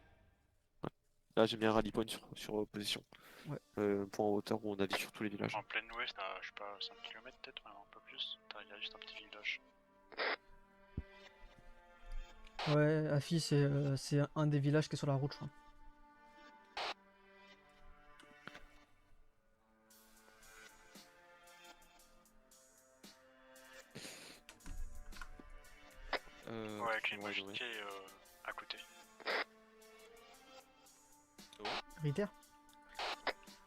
Là j'ai mis un rally point sur position. Ouais. Point en hauteur où on navigue sur tous les villages. En plein ouest, à je sais pas, 5 km peut-être, un peu plus. Il y a juste un petit village. Ouais, Afi, c'est un des villages qui est sur la route, je crois. Ouais, avec une ouais, mosquée à côté. Ritter.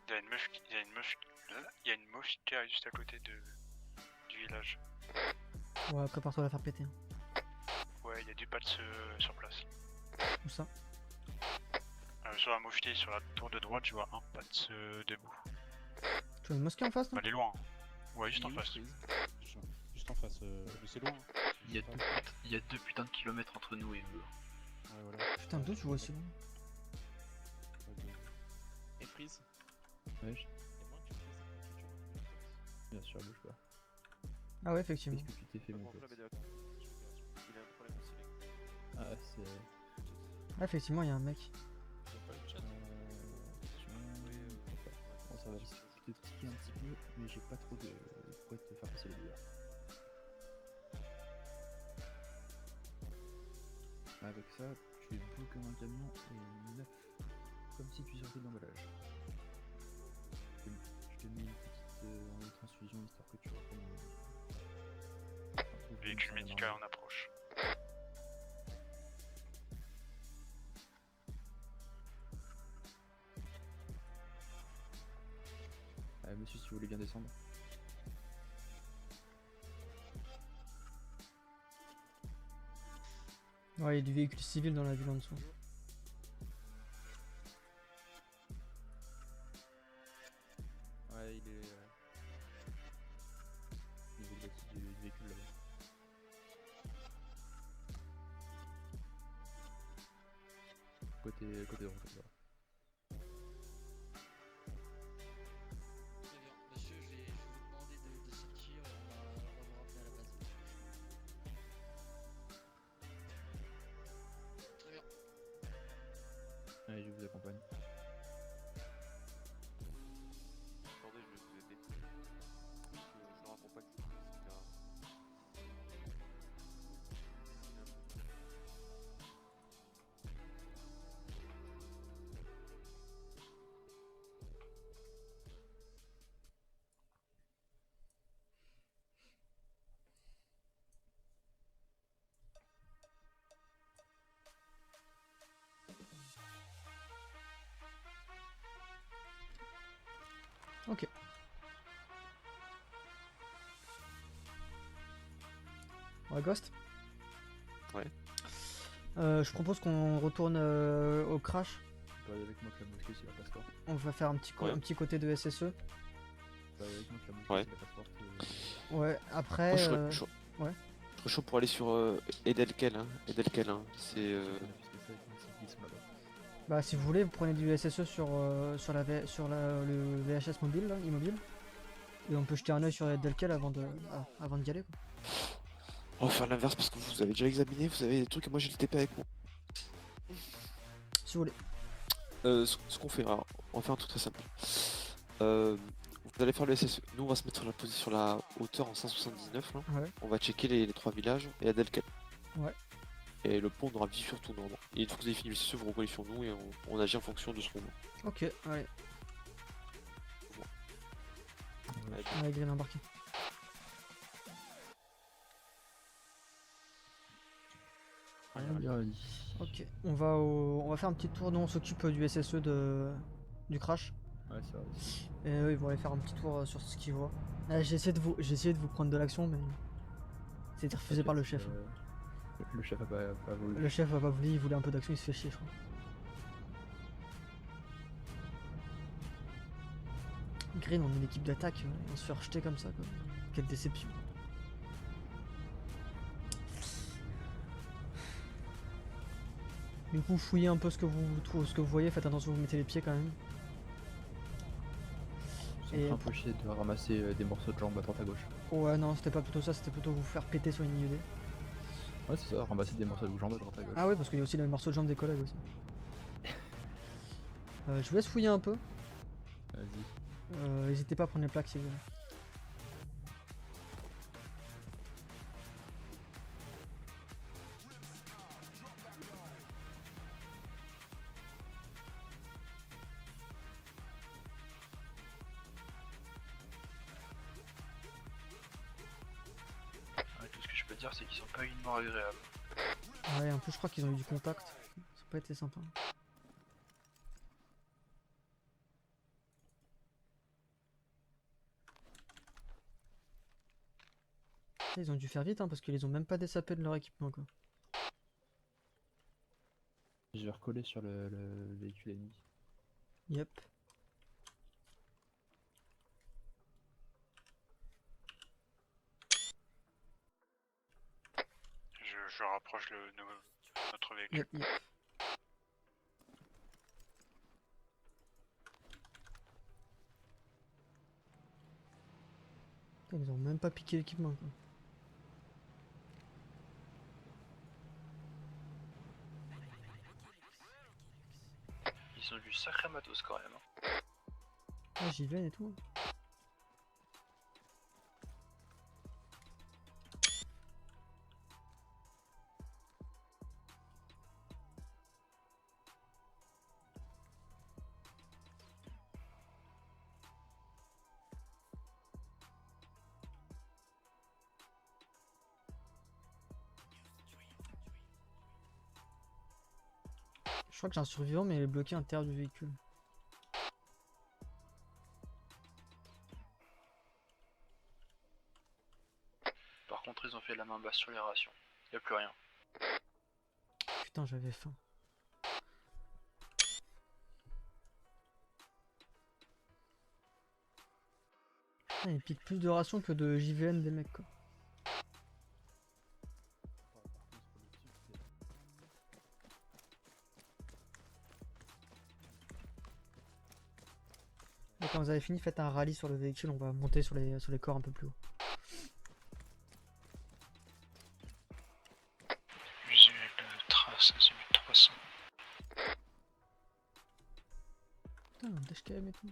Il y a une mosquée juste à côté du village. Ouais, prépare-toi à la faire péter. Hein. Ouais, il y a du patch sur place. Où ça? Sur la mosquée, sur la tour de droite, je vois un patch debout. Tu as une mosquée en face, Bah, non? elle est loin. Hein. Ouais, juste en face. Juste en face, mais c'est loin. Il y a 2 putains de kilomètres entre nous et eux. Ouais, voilà. Putain, d'où tu vois aussi loin? Et Freeze? Ouais, Et moi, tu fais bien sûr, bouge pas. Ah ouais, effectivement. Qu'est-ce que tu t'es fait, mon pote? Il a un problème aussi. Ah, c'est... Ah, effectivement, il y a un mec. Bon, ça va, je te triquer un petit peu, mais j'ai pas trop de quoi te faire passer les dégâts. Avec ça, tu es beau comme un camion et neuf, comme si tu sortais de l'emballage. Je te mets une petite transfusion histoire que tu reprennes un peu de Véhicule sang médical normal. en approche. Monsieur, si vous voulez bien descendre. Ouais, il y a du véhicule civil dans la ville en dessous. Ouais, il est... du véhicule là-bas. Côté droit, côté droit. Très bien, monsieur, je vais vous demander de sortir et on va vous ramener à la base. Très bien. Allez, je vous accompagne. Attendez, je vais vous aider. Je leur accompagne, etc. Ok. Ouais, Ghost. Ouais. Je propose qu'on retourne au crash. Tu peux aller avec moi que la mosquée, c'est la passeport. On va faire Ouais. un petit côté de SSE. Tu peux aller avec moi que la mosquée, Ouais. c'est la passeport. Ouais, après. Moi, je serais chaud. ouais. Je serais chaud pour aller sur Edelkel. Hein. Edelkel, hein. C'est. Bah, si vous voulez, vous prenez du SSE sur, le VHS mobile, là, immobile. Et on peut jeter un oeil sur Delkel avant d'y aller, quoi. On va faire l'inverse parce que vous avez déjà examiné, vous avez des trucs et moi j'ai le TP avec moi. Si vous voulez. Ce qu'on fait, alors, on va faire un truc très simple. Vous allez faire le SSE. Nous, on va se mettre sur la hauteur en 179. Là. Ouais. On va checker les 3 villages et Adelkel. Ouais. Et le pont, on aura vu sur tout normalement. Et une fois que vous avez fini le SSE, vous recollez sur nous et on agit en fonction de ce qu'on veut. Ok, allez. Allez, Allez, Green embarqué. Rien bien dit. Ok, on va faire un petit tour. Nous, on s'occupe du SSE du crash. Ouais, c'est vrai. Et eux, ils vont aller faire un petit tour sur ce qu'ils voient. J'ai essayé de vous prendre de l'action, mais c'était refusé par le chef. Le chef a pas voulu. Le chef a pas voulu, il voulait un peu d'action, il se fait chier, je crois. Green, on est une équipe d'attaque, on se fait rejeter comme ça, quoi. Quelle déception. Du coup, fouillez un peu ce que vous voyez, faites attention, vous mettez les pieds quand même. C'est un peu chier de ramasser des morceaux de jambes à droite à gauche. Ouais, non, c'était pas plutôt ça, c'était plutôt vous faire péter sur une IED. Ouais, c'est ça, ramasser des morceaux de jambes à droite à gauche. Ah ouais, parce qu'il y a aussi les morceaux de jambes des collègues aussi. Je vous laisse fouiller un peu. Vas-y. N'hésitez pas à prendre les plaques si vous voulez. Ouais, tout ce que je peux dire, c'est qu'ils sont pas eu une mort agréable. Ouais, en plus je crois qu'ils ont eu du contact. Ça n'a pas été sympa. Ils ont dû faire vite, hein, parce qu'ils les ont même pas désapé de leur équipement, quoi. Je vais recoller sur le véhicule ennemi. Yep. Je rapproche notre véhicule. Yep, yep. Putain, ils ont même pas piqué l'équipement, quoi. Ils ont du sacré matos quand même. Hein. Ah, j'y vais et tout. Je crois que j'ai un survivant, mais il est bloqué à l'intérieur du véhicule. Par contre, ils ont fait la main basse sur les rations. Y a plus rien. Putain, j'avais faim. Putain, ils piquent plus de rations que de JVN des mecs, quoi. Et quand vous avez fini, faites un rallye sur le véhicule, on va monter sur les corps un peu plus haut. Visuel trace 18300. Putain, un DHKM et tout.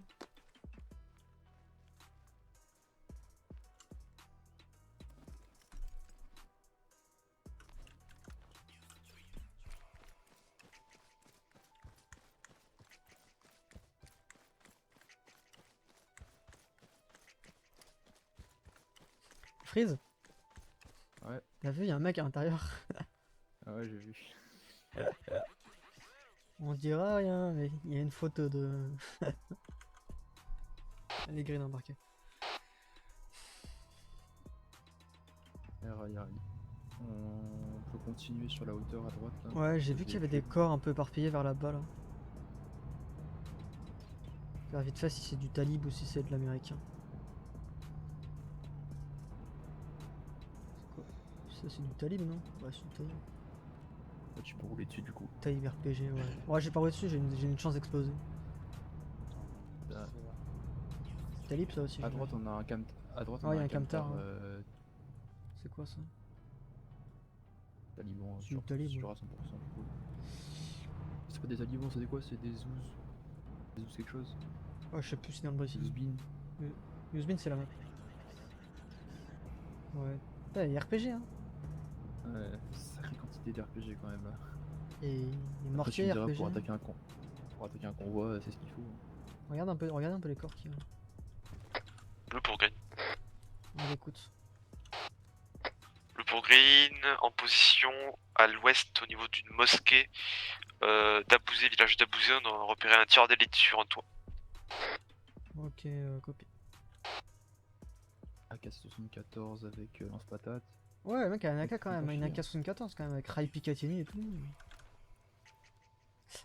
Freeze. Ouais. T'as vu, il y a un mec à l'intérieur. Ah ouais, j'ai vu. On dira rien, mais il y a une photo de. Elle est green embarquée. On peut continuer sur la hauteur à droite là. Ouais, j'ai vu qu'il y avait des corps un peu éparpillés vers là-bas là. Faire vite fait si c'est du talib ou si c'est de l'américain. C'est quoi? Ça c'est du talib non? Ouais c'est du talib. Ah, tu peux rouler dessus du coup. Talib RPG ouais. Ouais j'ai pas roulé dessus, j'ai une chance d'exploser. Ah. Talib ça aussi. À je droite l'ai. on a un cam. À droite on Ouais, a y a un un camtar, camtar. ouais. C'est quoi ça? Talibans C'est sûr, du talib, sûr ouais. à 100% du coup. C'est pas des talibans, c'est des quoi? C'est des zouz. Des zouz quelque chose. Ouais je sais plus si c'est dans le Brésil. Zouzbin. Yuzbin c'est la map. Ouais. Putain, il y a RPG hein. Ouais, sacrée quantité d'RPG quand même là. Et les Après, tu mortiers me diras, RPG. pour attaquer un convoi, c'est ce qu'il faut. Regarde un peu les corps qui. Bleu pour green. On l'écoute. Bleu pour green, en position à l'ouest au niveau d'une mosquée d'Abouzé, village d'Abouzé. On a repéré un tireur d'élite sur un toit. Ok, copie. AK-74 avec lance-patate. Ouais, le mec a un AK quand même, pas une chier, AK-74 quand même, avec Rai Picatinny et tout.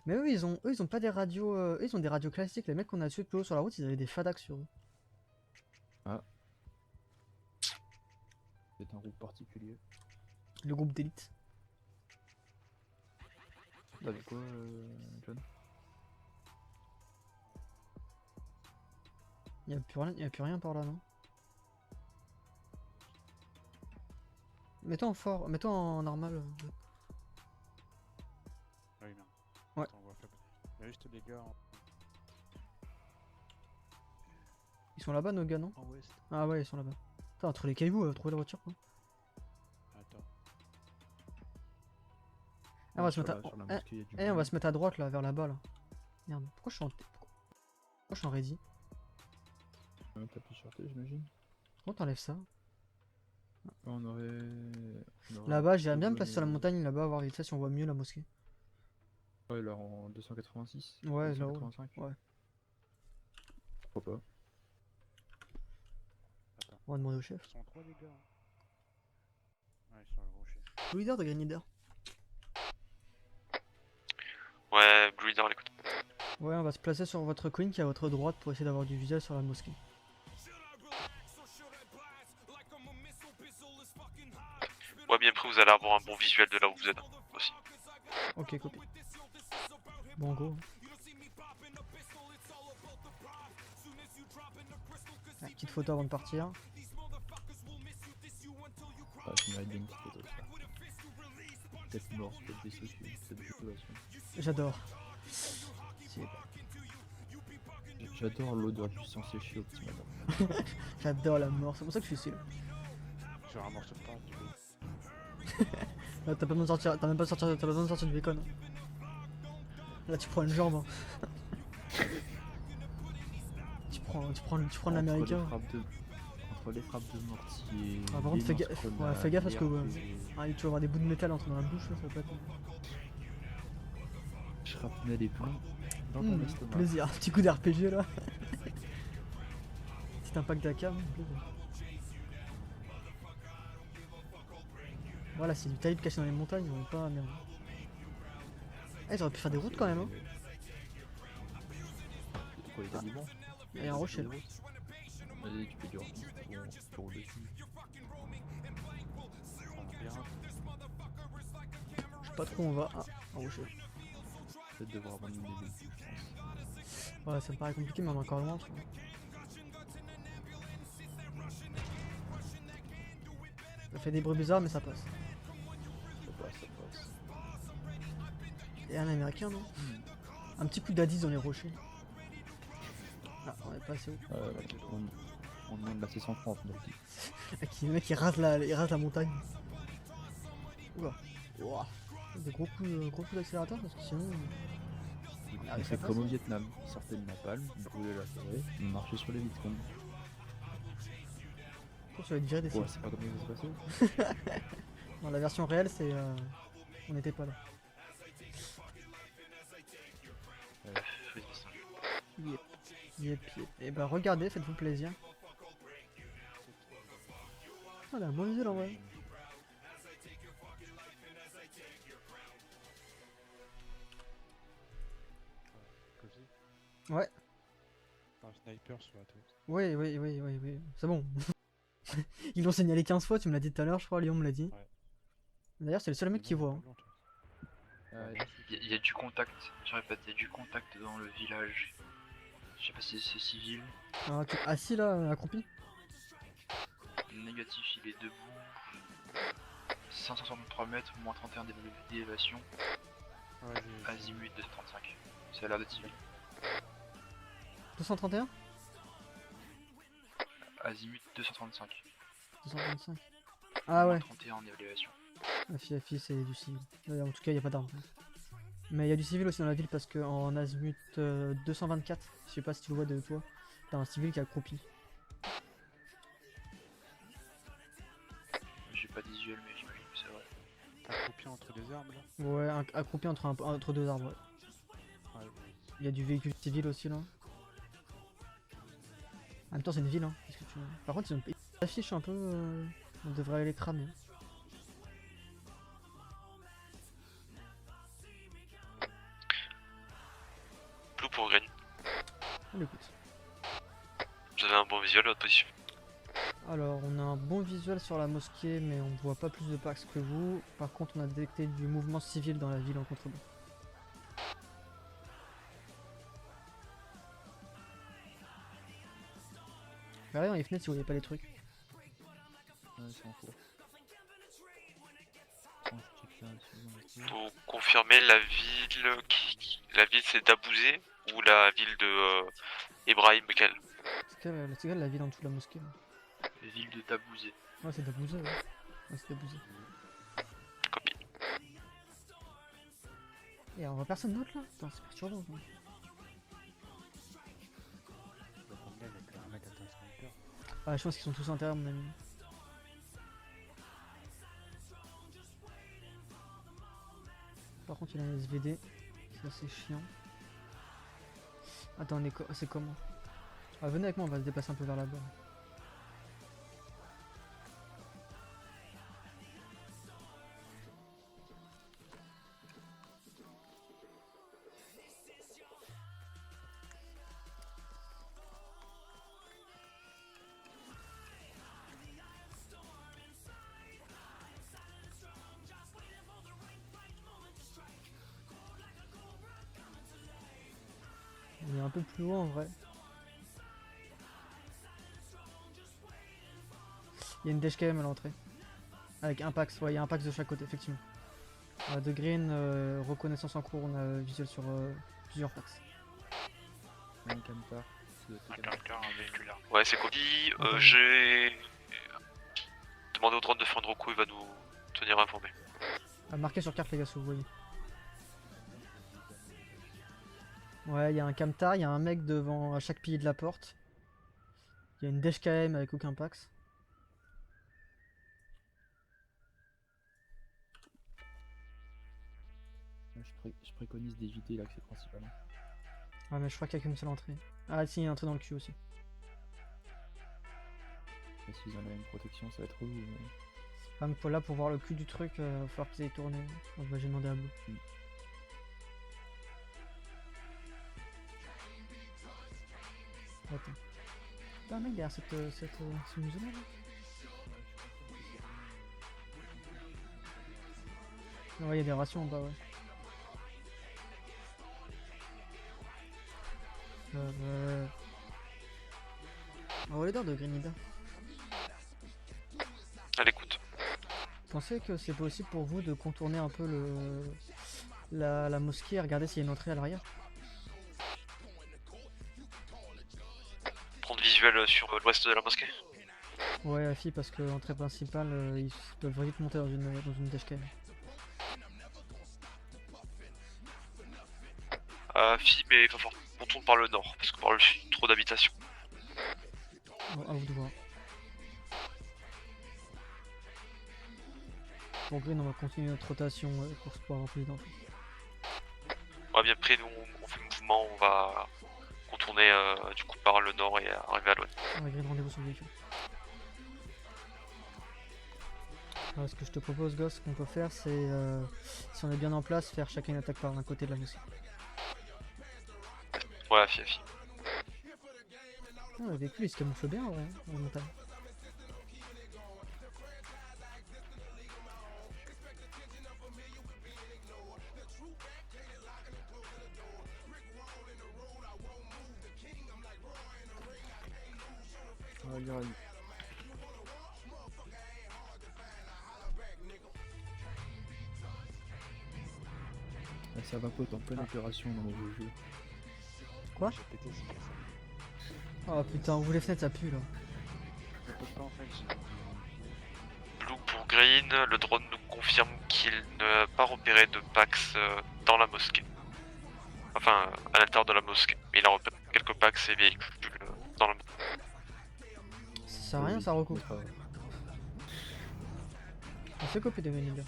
Mais eux ils ont pas des radios, eux ils ont des radios classiques, les mecs qu'on a tués plus haut sur la route ils avaient des FADAC sur eux. C'est un groupe particulier. Le groupe d'élite. T'avais quoi, John? Y'a plus rien par là non? Mets-toi en fort, mets-toi en normal. Ah oui, merde. Ouais. Attends, on voit faible. Il y a juste les gars Ils sont là-bas nos gars non? en ouest. Ah ouais ils sont là-bas. Putain, entre les cailloux, trouver la voiture quoi. Attends. Ah, on va se mettre à... Sur la eh, mosquée, y a du on va monde. se mettre à droite là, vers là-bas là. Merde, pourquoi je suis en... Pourquoi je suis en ready? T'appuies sur T, j'imagine. Comment t'enlèves ça? On aurait. Là-bas, j'irais bien me placer sur la montagne là-bas, voir vite fait si on voit mieux la mosquée. Ouais, là en 286. Ouais, là-haut. 285. Ouais. Pourquoi pas? Attends. On va demander au chef. Ils sont 3 les gars. Ouais, ils sont le rocher. Le leader de Green Leader. Ouais, Blue Leader, l'écoute. Ouais, on va se placer sur votre queen qui est à votre droite pour essayer d'avoir du visuel sur la mosquée. Ouais, bien pris, vous allez avoir un bon visuel de là où vous êtes aussi. Ok, copie. Bon, go. Ah, petite photo avant de partir. Ah, je mérite bien une petite photo, ça. Peut-être mort, peut-être déçu, cette situation. J'adore. J'adore l'odeur du sang séché au petit matin. J'adore la mort, c'est pour ça que je suis ici là. Je vais un morceau de pas, du coup. Là, t'as pas besoin de sortir, t'as même pas sortir, t'as pas besoin de sortir du bacon. Hein. Là, tu prends une jambe. Hein. tu prends de l'américain. Entre les frappes de mortier. Ah, par contre, fais gaffe, ouais, fais gaffe parce que ah, tu vas avoir des bouts de métal entre dans la bouche, là, ça va pas être. Shrapnel et plomb dans ton estomac. Plaisir, petit coup d'RPG là. Petit impact d'AK, plaisir. Voilà, c'est du talib caché dans les montagnes, on est pas merde. Eh, j'aurais pu faire des routes quand même, hein. Quoi, les talibans? Il y a un rocher là. Vas-y, tu peux dire. Tu peux rouler dessus. On va bien. Je sais pas trop où on va. Ah, un rocher. Peut-être devoir abandonner les véhicules, je pense. Ouais, ça me paraît compliqué, mais on est encore loin, tu vois. Ça fait des bruits bizarres, mais ça passe. Ça passe. Et un américain, non? Un petit coup d'Adis dans les rochers. Ah, on est passé où? On demande la 630, donc. Le mec il rase la montagne. Oula. Ouah. Des gros coups d'accélérateur parce que sinon. On fait comme au Vietnam. Sortez de napalm, brûlez la forêt, marchez sur les vitrons. Ça va être viré des Ouais, sites. c'est pas comme ça s'est passé. Dans la version réelle, c'est. On n'était pas là. Yep. Yep. Et bah regardez, faites-vous plaisir. Ah, elle a un bon visuel en vrai. Cosy. Ouais. Un sniper sur la tour. Oui. C'est bon. Ils l'ont signalé 15 fois, tu me l'as dit tout à l'heure, je crois, Lyon me l'a dit. Ouais. D'ailleurs, c'est le seul mec qui voit. Hein. Il y a du contact, je répète, il y a du contact dans le village. Je sais pas si c'est civil. Ah, assis là, accroupi. Négatif, il est debout. 563 mètres, moins 31 d'élévation. Ouais, j'ai... Azimut 235. Ça a l'air d'être civil. 231 Azimut 235. 225. Ah ouais. 31 en élévation. FI, c'est du civil. En tout cas, il n'y a pas d'armes. Mais il y a du civil aussi dans la ville parce que en Azimut 224, je sais pas si tu le vois de toi, t'as un civil qui a accroupi. J'ai pas de visuel, mais j'imagine que c'est vrai. T'as accroupi entre des arbres là? Ouais, accroupi entre deux arbres. Ouais. Ouais. Il y a du véhicule civil aussi là. En même temps, c'est une ville. Hein. Qu'est-ce que tu veux. Par contre, ils affichent un peu. On devrait aller les cramer. Blue pour green. On écoute. Vous avez un bon visuel à votre position. Alors, on a un bon visuel sur la mosquée, mais on voit pas plus de packs que vous. Par contre, on a détecté du mouvement civil dans la ville en contrebas. Regardez dans les fenêtres si vous voyez pas les trucs. Ouais, c'est en cours. Attends, je check là, Vous confirmez la ville la ville c'est Dabouzé ou la ville de Ibrahim Bekel? C'est quelle la ville en dessous de la mosquée là? Ville de Dabouzé. Ouais, c'est Dabouzé, ouais. Ouais, c'est Dabouzé. Copie. Et on voit personne d'autre là? Putain, c'est perturbant. Quoi. Le problème avec un mec avec un sniper. Ah, je pense qu'ils sont tous intérieurs, mon ami. Par contre, il a un SVD. Ça, c'est chiant. Attends, c'est comment? Ah, venez avec moi, on va se déplacer un peu vers là-bas. On est un peu plus haut en vrai. Il y a une DHKM à l'entrée. Avec un pax, ouais, il y a un pax de chaque côté, effectivement. De green, reconnaissance en cours, on a visuel sur plusieurs pax. Un camtar. Un camtar, un véhicule armé. Ouais, c'est copie. Attends. J'ai demandé au drone de faire un coup, il va nous tenir informés. Marqué sur carte les gars si vous voyez. Ouais, il y a un camtar, il y a un mec devant à chaque pilier de la porte. Il y a une DHKM avec aucun pax. Je préconise d'éviter l'accès principal. Ouais, mais je crois qu'il y a qu'une seule entrée. Ah si, il y a une entrée dans le cul aussi. Et s'ils enlèvent une protection, ça va être relou. Ah, mais là, pour voir le cul du truc, il va falloir qu'ils aient tourné. Donc, bah, j'ai demandé à Blue. Attends. T'as un mec derrière ce museau-là là? Ouais, il y a des rations en bas, ouais. On va les de Grenada. À l'écoute. Pensez que c'est possible pour vous de contourner un peu la mosquée et regarder s'il y a une entrée à l'arrière? Prendre visuel sur l'ouest de la mosquée. Ouais, Afi, parce que l'entrée principale, ils peuvent vite monter dans une DHKM. Fi, mais il va falloir qu'on tourne par le nord, parce que par le sud, trop d'habitations. Bon, à vous de voir. Pour Green, on va continuer notre rotation pour avoir plus d'infos. Ouais, bien après, nous on fait le mouvement, on va retourner du coup par le nord et arriver à l'ouest. On va griller le rendez-vous sur le véhicule. Alors, ce que je te propose, Gosse, ce qu'on peut faire, c'est si on est bien en place, faire chacun une attaque par un côté de la mosquée. Voilà, Fiafi. Ah, le véhicule il se camoufle bien en vrai, en montagne. On va lire à lui. Ah, ça va pote en pleine opération dans le jeu. Quoi? J'ai pété ce qu'il Oh putain, ouvre les fenêtres, ça pue là. Je peux pas en fait, j'ai Blue pour Green, le drone nous confirme qu'il n'a pas repéré de Pax dans la mosquée. Enfin, à l'intérieur de la mosquée. Mais il a repéré quelques Pax et véhicules dans la mosquée. Ça sert à rien, ça recoupe. On fait copier des menus.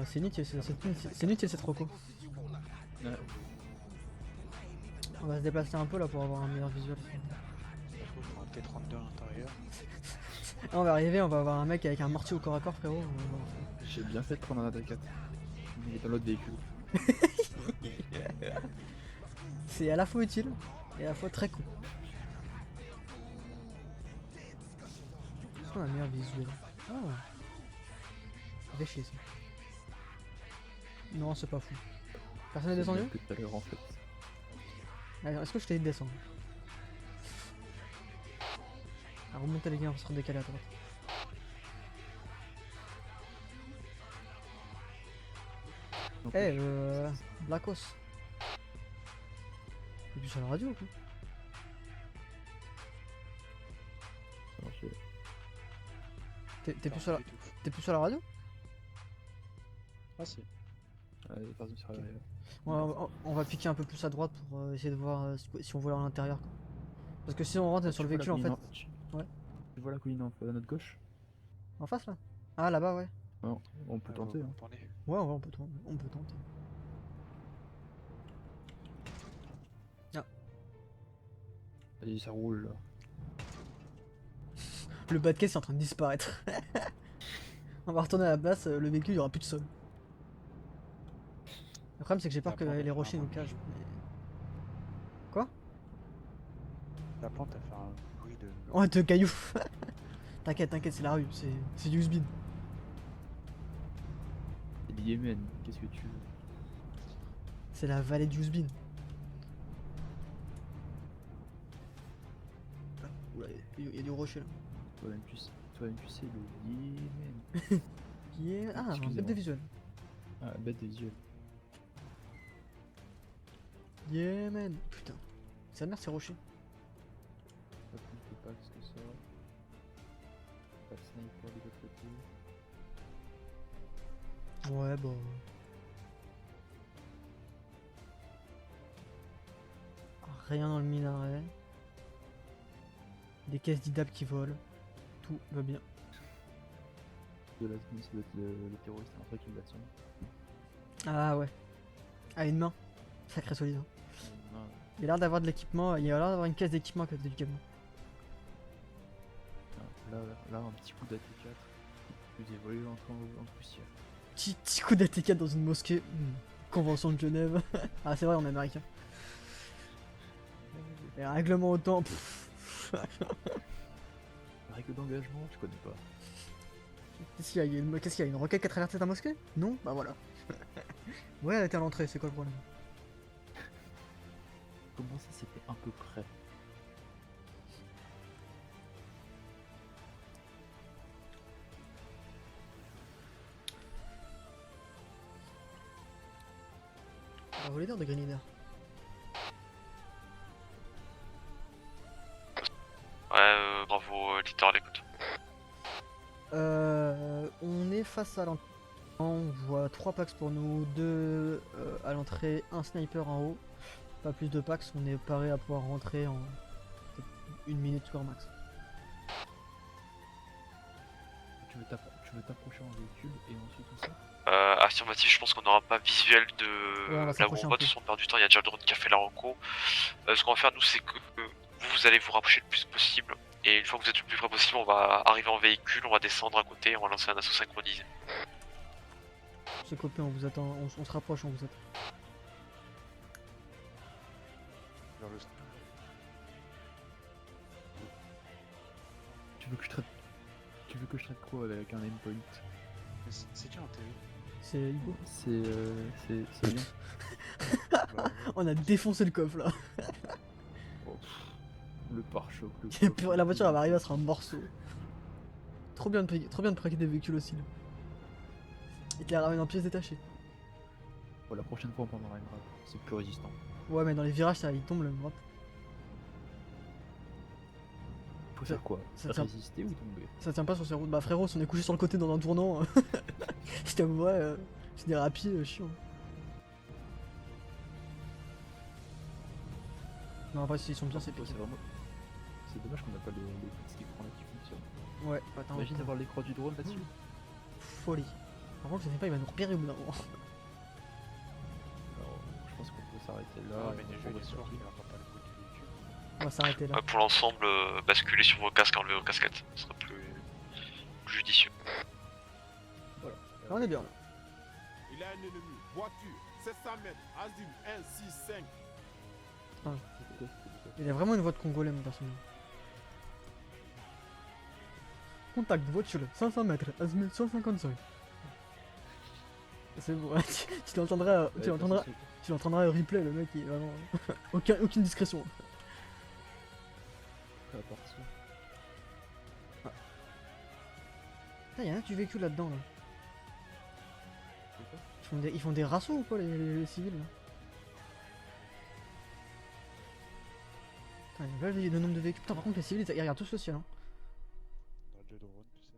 C'est inutile, c'est inutile cette reco. Ouais. On va se déplacer un peu là pour avoir un meilleur visuel. on va peut-être rentrer à l'intérieur. On va arriver, on va avoir un mec avec un mortier au corps à corps, frérot. J'ai bien fait de prendre un AT4. Il est dans l'autre véhicule. C'est à la fois utile et à la fois très cool. Est-ce qu'on a un meilleur visuel? Ah, ça fait chier ça. Non, c'est pas fou. Personne n'est descendu? Que tout à l'heure en fait. Alors, est-ce que je t'ai dit de descendre? Ah, remontez les gars, on va se redécaler à droite. Donc, Eh, Blackos. T'es plus sur la radio ou quoi? alors, T'es plus sur la... T'es plus sur la radio? Ah si. Allez, pardon, sur la... Ouais, on va piquer un peu plus à droite pour essayer de voir si on voit à l'intérieur. Parce que si on rentre sur le véhicule en fait... Ouais. Tu vois la colline à notre gauche? En face là? Ah là-bas ouais. Non, on peut tenter. Hein. Ouais, on peut tenter. Ah. Vas-y, ça roule là. Le bas de caisse est en train de disparaître. On va retourner à la base, le véhicule il y aura plus de sol. Le problème c'est que j'ai peur que les rochers nous cachent. Mais... Quoi? La plante a fait un bruit de... Oh de cailloux. T'inquiète, c'est la rue, c'est du speed. C'est le Yémen, qu'est-ce que tu veux? C'est la vallée du Usbin. Oula, il y a du rocher là. Toi-même tu sais le Yémen. Yeah. Ah, un Excusez-moi. bête de visuel. Ah, bête des yeux. Yeah man. Putain. Sa mère c'est rocher. Pas plus de packs que ça. Pas de sniper de l'autre côté. Ouais bon. Rien dans le minaret. Des caisses d'IDAP qui volent. Tout va bien. De la zone, ça doit être le terroriste en fait qui l'a descendu. Ah ouais. À une main. Sacré solide. Hein. Non, Il a l'air d'avoir de l'équipement. Il a l'air d'avoir une caisse d'équipement à côté du camion. là, un petit coup d'AT4. Vous évoluez en poussière. Petit coup d'AT4 dans une mosquée. Convention de Genève. Ah c'est vrai, on est américain. Et un règlement autant. Règle d'engagement, je connais pas. Qu'est-ce qu'il y a? Qu'est-ce qu'il y a? Une roquette qui a traversé ta mosquée? Non? Bah voilà. Ouais, elle était à l'entrée, c'est quoi le problème? Comment ça c'était un peu près? On va les dire de Green Leader. Ouais, bravo, leader à l'écoute. On est face à l'entrée. On voit 3 packs pour nous, 2 à l'entrée, un sniper en haut. Pas plus de packs, on est paré à pouvoir rentrer en 1 minute score max. Je vais t'approcher en véhicule et ensuite on sort. Affirmatif, je pense qu'on n'aura pas visuel de Ouais, on va là où s'approcher on un va, peu. de toute façon, on perd du temps, il y a déjà le drone qui a fait la reco. Ce qu'on va faire nous c'est que vous allez vous rapprocher le plus possible et une fois que vous êtes le plus près possible on va arriver en véhicule, on va descendre à côté, on va lancer un assaut synchronisé. C'est copain, on vous attend, on se rapproche, on vous attend. Vers le Tu veux que je traite. Tu veux que je traite quoi avec un endpoint? Mais c'est qui en télé C'est Hugo. C'est Lyon. Bah, ouais. On a défoncé le coffre là. Oh, pff, le pare-choc, le coffre, La voiture elle va arriver à se un morceau. Trop bien de braquer des véhicules aussi là. Et te les ramène en pièces détachées. Bon, la prochaine fois on prendra une rap, c'est plus résistant. Ouais mais dans les virages ça il tombe le drop. Faut faire quoi? ça tient- Résister ou tomber? Ça tient pas sur ces routes. Bah frérot, si on est couché sur le côté dans un tournant, je t'avouerais, c'est des rapides chiants. Non après s'ils sont bien c'est Ouais, piqué. c'est vraiment. C'est dommage qu'on n'a pas les petits écrans là qui fonctionnent. Ouais, attends, Imagine avoir l'écran du drone là-dessus. folie. Par contre je sais pas, il va nous repérer au bout d'un moment. Alors, je pense qu'on peut s'arrêter là. Ah, mais et des on jeux va les sur soirs, lui. il n'y aura pas le bruit du véhicule. On va s'arrêter là. Pour l'ensemble, basculez sur vos casques, enlevez vos casquettes, ce sera plus judicieux. Là, on est bien là. Il a un ennemi. Voiture, 700 mètres, Azim 165. Il a vraiment une voix de congolais mon personnage. Contact voiture 500 mètres, Azimut 155. C'est bon, tu l'entendras, tu l'entendras au replay, le mec il est vraiment aucune discrétion. Ça va partir. Putain, y'a un du véhicule là-dedans là. C'est quoi? Ils font des rassauts ou quoi les civils là? Putain, il y a le nombre de véhicules. Putain, par contre, les civils ils regardent tous le ciel. Hein. Dans le drone, tu sais.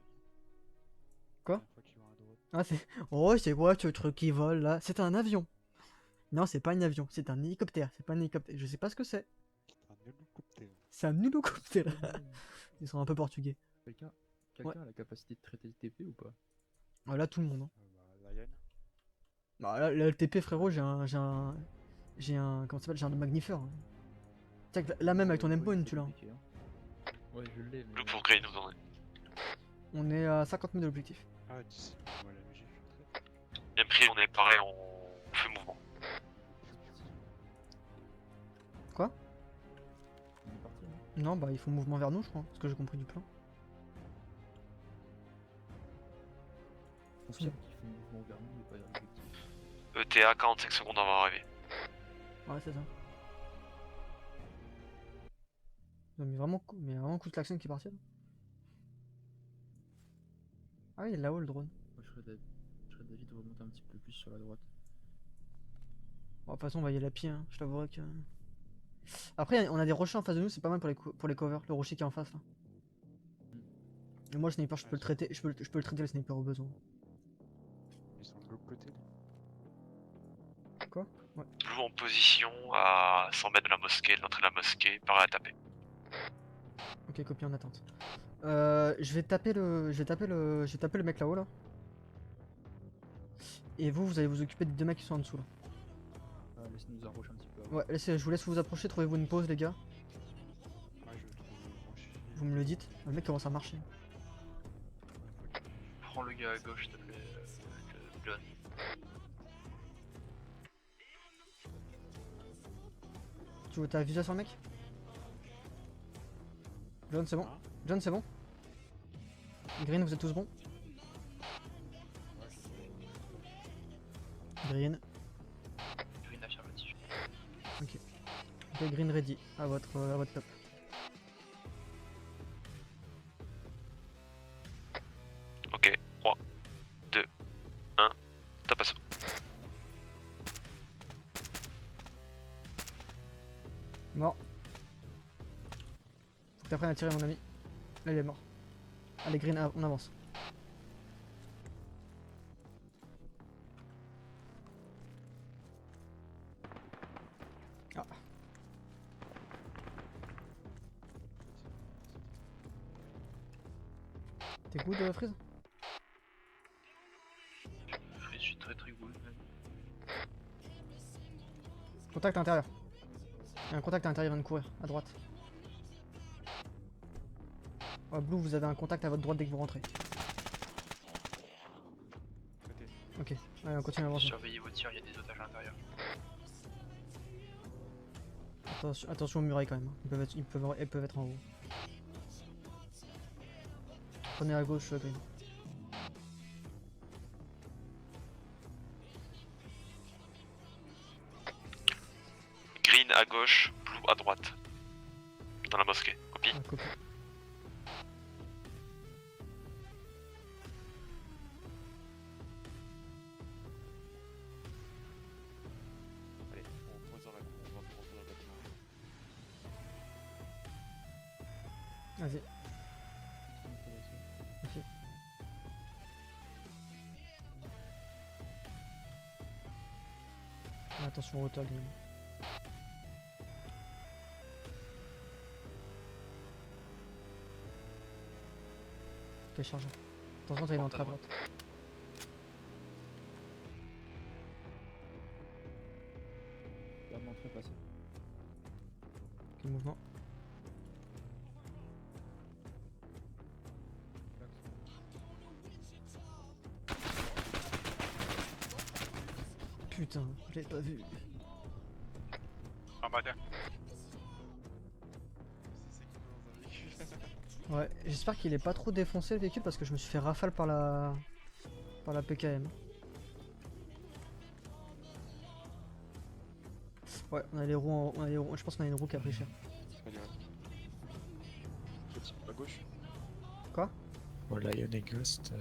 Quoi? La fois qu'ils voient un drone. Ah, c'est. Oh, c'est quoi ce truc qui vole là? C'est un avion. Non, c'est pas un avion, c'est un hélicoptère. C'est pas un hélicoptère. Je sais pas ce que c'est. C'est un hélicoptère. C'est un hélicoptère. Ils sont un peu portugais. Quelqu'un Ouais. a la capacité de traiter le TP ou pas? Ah, là, tout le monde. Hein. Bah, Lion. Bah, là, le TP, frérot, j'ai un. Comment ça s'appelle? J'ai un magnifeur. Hein. Tiens, là même avec ton endpoint, tu l'as. Hein. Ouais, je l'ai. Nous pour Grey, nous en est. On est à 50 000 de l'objectif. Ah, d'ici, moi la musique, je suis très. Bien pris, on est pareil, on fait mouvement. Quoi? On est parti, hein. Non, bah, il faut mouvement vers nous, je crois. Ce que j'ai compris du plan. Confirme qu'ils font mouvement vers nous et pas vers l'objectif. ETA, 45 secondes avant d'arriver. Ouais, c'est ça. Non, mais vraiment, mais vraiment coup de klaxon qui est parti là. Ah oui, il est là-haut le drone. Moi, je serais d'avis de remonter un petit peu plus sur la droite. Bon, de toute façon, on va y aller à pied, hein. Je t'avouerai que. Après, on a des rochers en face de nous, c'est pas mal pour les covers. Le rocher qui est en face là. Et moi, le sniper, je peux le traiter, je peux le traiter le sniper au besoin. Ils sont de l'autre côté là. Quoi? Ouais. Blue en position à 100 mètres de la mosquée, de l'entrée de la mosquée, par à taper. Ok, copie en attente. Je vais taper le mec là-haut là. Et vous allez vous occuper des deux mecs qui sont en dessous là. Laissez nous approcher un petit peu. Ouais, je vous laisse vous approcher, trouvez-vous une pause les gars. Ah, je trouve le rocher. Vous me le dites. Le mec commence à marcher. Prends le gars à gauche, s'il te plaît, John. Tu veux ta visa sur le mec? John, c'est bon? Hein? John, c'est bon? Green, vous êtes tous bons? Green. Green affirmatif. Ok, Green ready. À votre top. Ok, 3, 2, 1, tape à ça. Mort. Faut que t'apprennes à tirer mon ami. Là il est mort. Allez Green, on avance. Ah. T'es good Freeze? Contact à l'intérieur. Il y a un contact à l'intérieur, il vient de courir, à droite. Ouais, Blue, vous avez un contact à votre droite dès que vous rentrez. Ok, allez, on continue à avancer. Surveillez vos tirs, il y a des otages à l'intérieur. Attention aux murailles quand même, hein. Ils peuvent être en haut. Prenez à gauche, Green. Green à gauche, Blue à droite. Dans la mosquée. Copie. Ah, copie. Allez, on pose dans la cour, on va rentrer dans le bâtiment. Vas-y. Ok. Attention au hauteur, Green. Ok, charge. Attention, t'as une entrée à droite. La montre est passée. Quel mouvement? Putain, je l'ai pas vu. En bas terre. Ouais, j'espère qu'il est pas trop défoncé le véhicule parce que je me suis fait rafale par la PKM. Ouais, on a les roues, je pense qu'on a une roue qui a pris cher. À gauche. Bon, Lion et Ghost,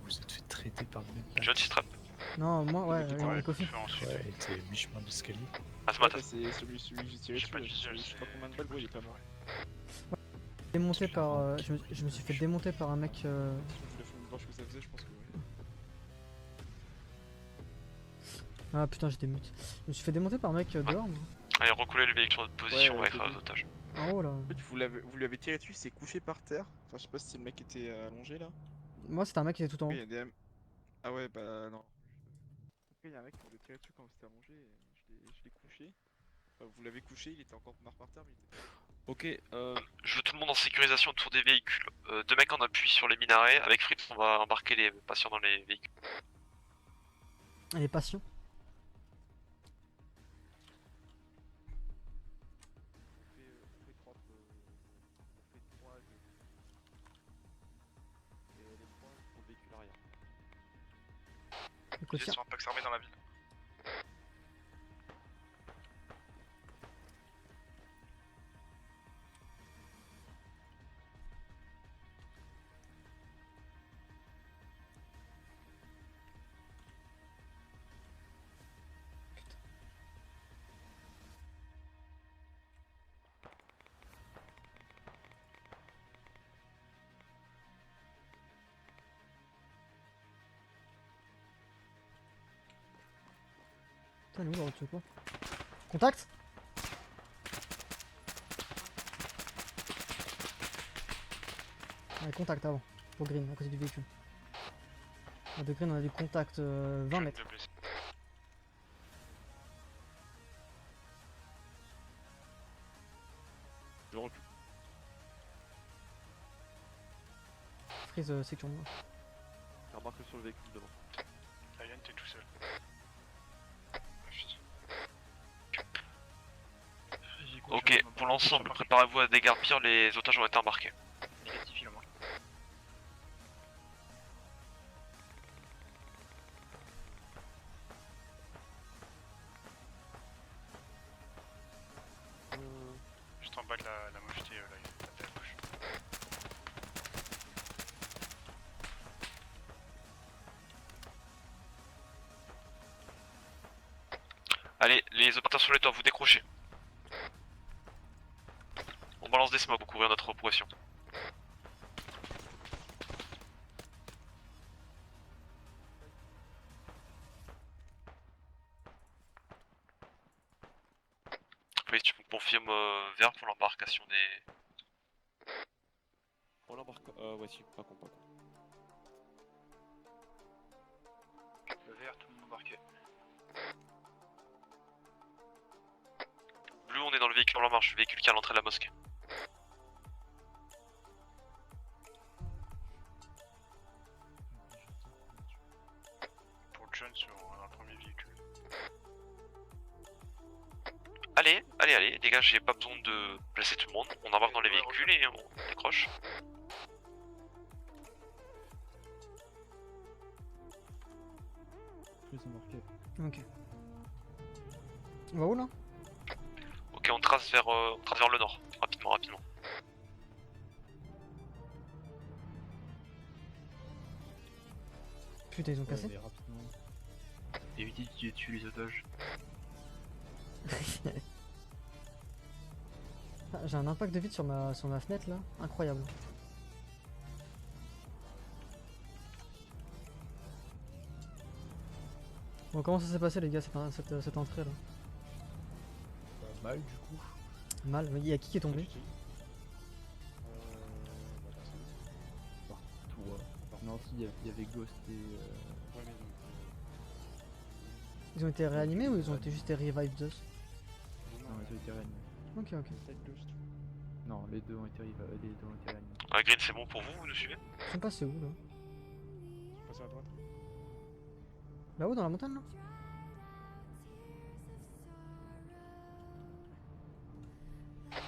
vous êtes fait traiter par le même John patch. Strap. Non, moi, ouais, Mais on est coffee. Ensuite. Ouais, t'es mi-chemin d'escalier. Ah, ce Ouais, matin. bah, c'est celui que j'ai tiré J'ai pas de dessus. visuel, Je sais pas combien de balles, gros, il est pas mort. Démonté par, je me suis fait démonter par un mec. Je voulais voir ce que ça faisait, je pense que oui. Ah putain, j'étais mute. Je me suis fait démonter par un mec dehors, moi. Allez, recoulez le véhicule sur notre position, Ouais, on va écraser c'est les otages. En haut là. En fait, vous lui avez tiré dessus, il s'est couché par terre. Enfin, je sais pas si le mec était allongé là. Moi, c'était un mec qui était tout en Oui, haut. il y a des... Ah ouais, bah non. Après, il y a un mec qui voulait tirer dessus quand vous étiez allongé. Et je l'ai couché. Enfin, vous l'avez couché, il était encore mort par terre, mais il était... Ok, Je veux tout le monde en sécurisation autour des véhicules. Deux mecs en appui sur les minarets. Avec Fritz, on va embarquer les patients dans les véhicules. Elle est passion. on fait 3 on fait 3 et les 3 pour le véhicule arrière. Le Ils côtier. sont un pax armé dans la ville. Putain, elle est où la route de secours? Contact! Ouais, contact avant. Pour Green, à côté du véhicule. Ah, de Green, on a du contact 20 mètres. Deux blessés. Je recule. Freeze, sécure moi. J'ai remarqué sur le véhicule devant. Ryan, t'es tout seul. Ok, pour l'ensemble, préparez-vous à dégarpir, les otages ont été embarqués. Négatif, il en manque. Juste en bas de la moucheté, là, il y a la gauche. Allez, les opérateurs sur les toits, vous décrochez. On balance des smokes pour couvrir notre progression. Oui, tu me confirmes vert pour l'embarcation des... Pour l'embarque. Voici, pas con, pas con. Le vert, tout le monde embarqué. Blue, on est dans le véhicule en marche, le véhicule qui est à l'entrée de la mosquée. Pour John sur un premier véhicule. Allez, les gars, j'ai pas besoin de placer tout le monde. On embarque dans les véhicules et on décroche. Plus embarqué. Ok. On va où là? Ok, on trace vers le nord. Rapidement. Putain, ils ont cassé. Ouais, rapidement. Évitez de tuer les otages. Ah, j'ai un impact de vide sur ma fenêtre là. Incroyable. Bon, comment ça s'est passé les gars cette entrée là? Mal du coup. Mal, il y a qui est tombé? Partout. Non, si, il y avait Ghost et. Ouais, mais Ils ont été réanimés ou ils ont été juste revived us? Non, ils ont été réanimés. Ok, ok. Non, les deux ont été réanimés. Ah, Green, c'est bon pour vous, vous nous suivez? Ils sont passés où là? Passez à droite. Là-haut dans la montagne là?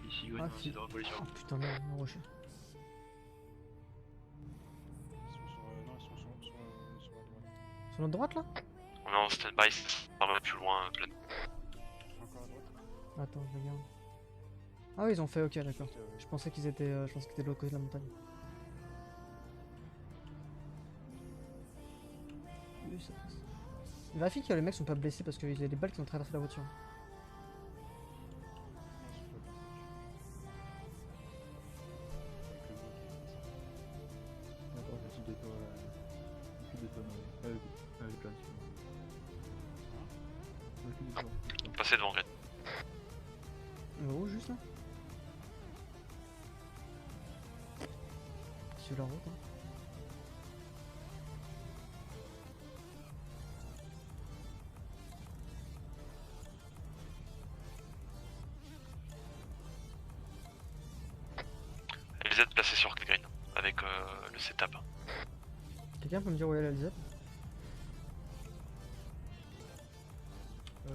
Ici, ouais, Ah, c'est de reposer sur Oh putain, merde, un rocher. Ils sont sur. Non, ils sont sur la droite. Sur notre droite là? On est en stand-by, ça va plus loin, plein. Encore à droite. Attends, je regarde. Ah oui, ils ont fait, ok, d'accord. Je pensais qu'ils étaient, je pensais qu'ils étaient de l'autre côté de la montagne. Oui, ça passe. Vérifie que les mecs sont pas blessés parce qu'il y a des balles qui ont traversé la voiture. D'accord, je suis de toi. Je suis de toi, John. Je suis de toi. Passez devant, Green. On va où juste là? Sur la route, hein. Les aides placées sur Green, avec le setup. Quelqu'un peut me dire où est la LZ? Tu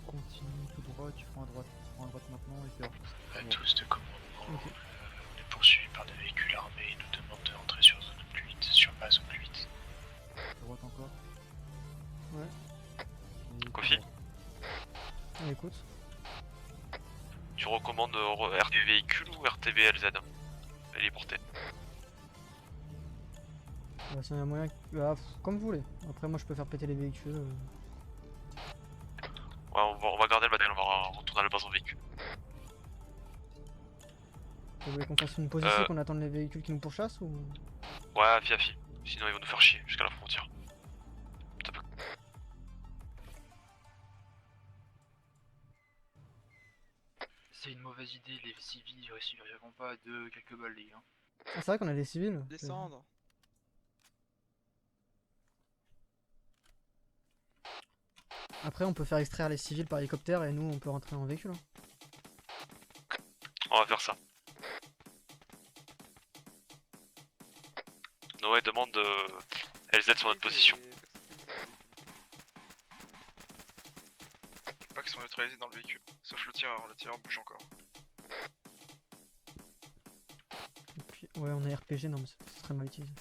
continues tout droit, tu prends à droite. Prends à droite maintenant et puis À bon. tous de commandement. Ok. On est poursuivi par des véhicules armés et nous demandent de rentrer sur zone au plus vite, sur base au plus vite. À droite encore. Ouais. Et Kofi? tout droit. On écoute. Tu recommandes RTV véhicule ou RTV LZ? Elle est portée. Bah, s'il y a moyen. Bah, comme vous voulez. Après, moi je peux faire péter les véhicules. Ouais, on va garder le matériel, on va retourner à la base en véhicule. Vous voulez qu'on fasse une pause ici, qu'on attende les véhicules qui nous pourchassent ou. Ouais, fiafi. Sinon ils vont nous faire chier jusqu'à la frontière. Ça peut- C'est une mauvaise idée, les civils ne réussiront pas de quelques balles, les gars. Ah, c'est vrai qu'on a des civils. Descendre. Après, on peut faire extraire les civils par hélicoptère et nous on peut rentrer en véhicule. Hein. On va faire ça. Noé demande LZ sur notre position. Pas qu'ils sont neutralisés dans le véhicule. Sauf le tireur bouge encore. Et puis, ouais, on a RPG, non, mais c'est très mal utilisé.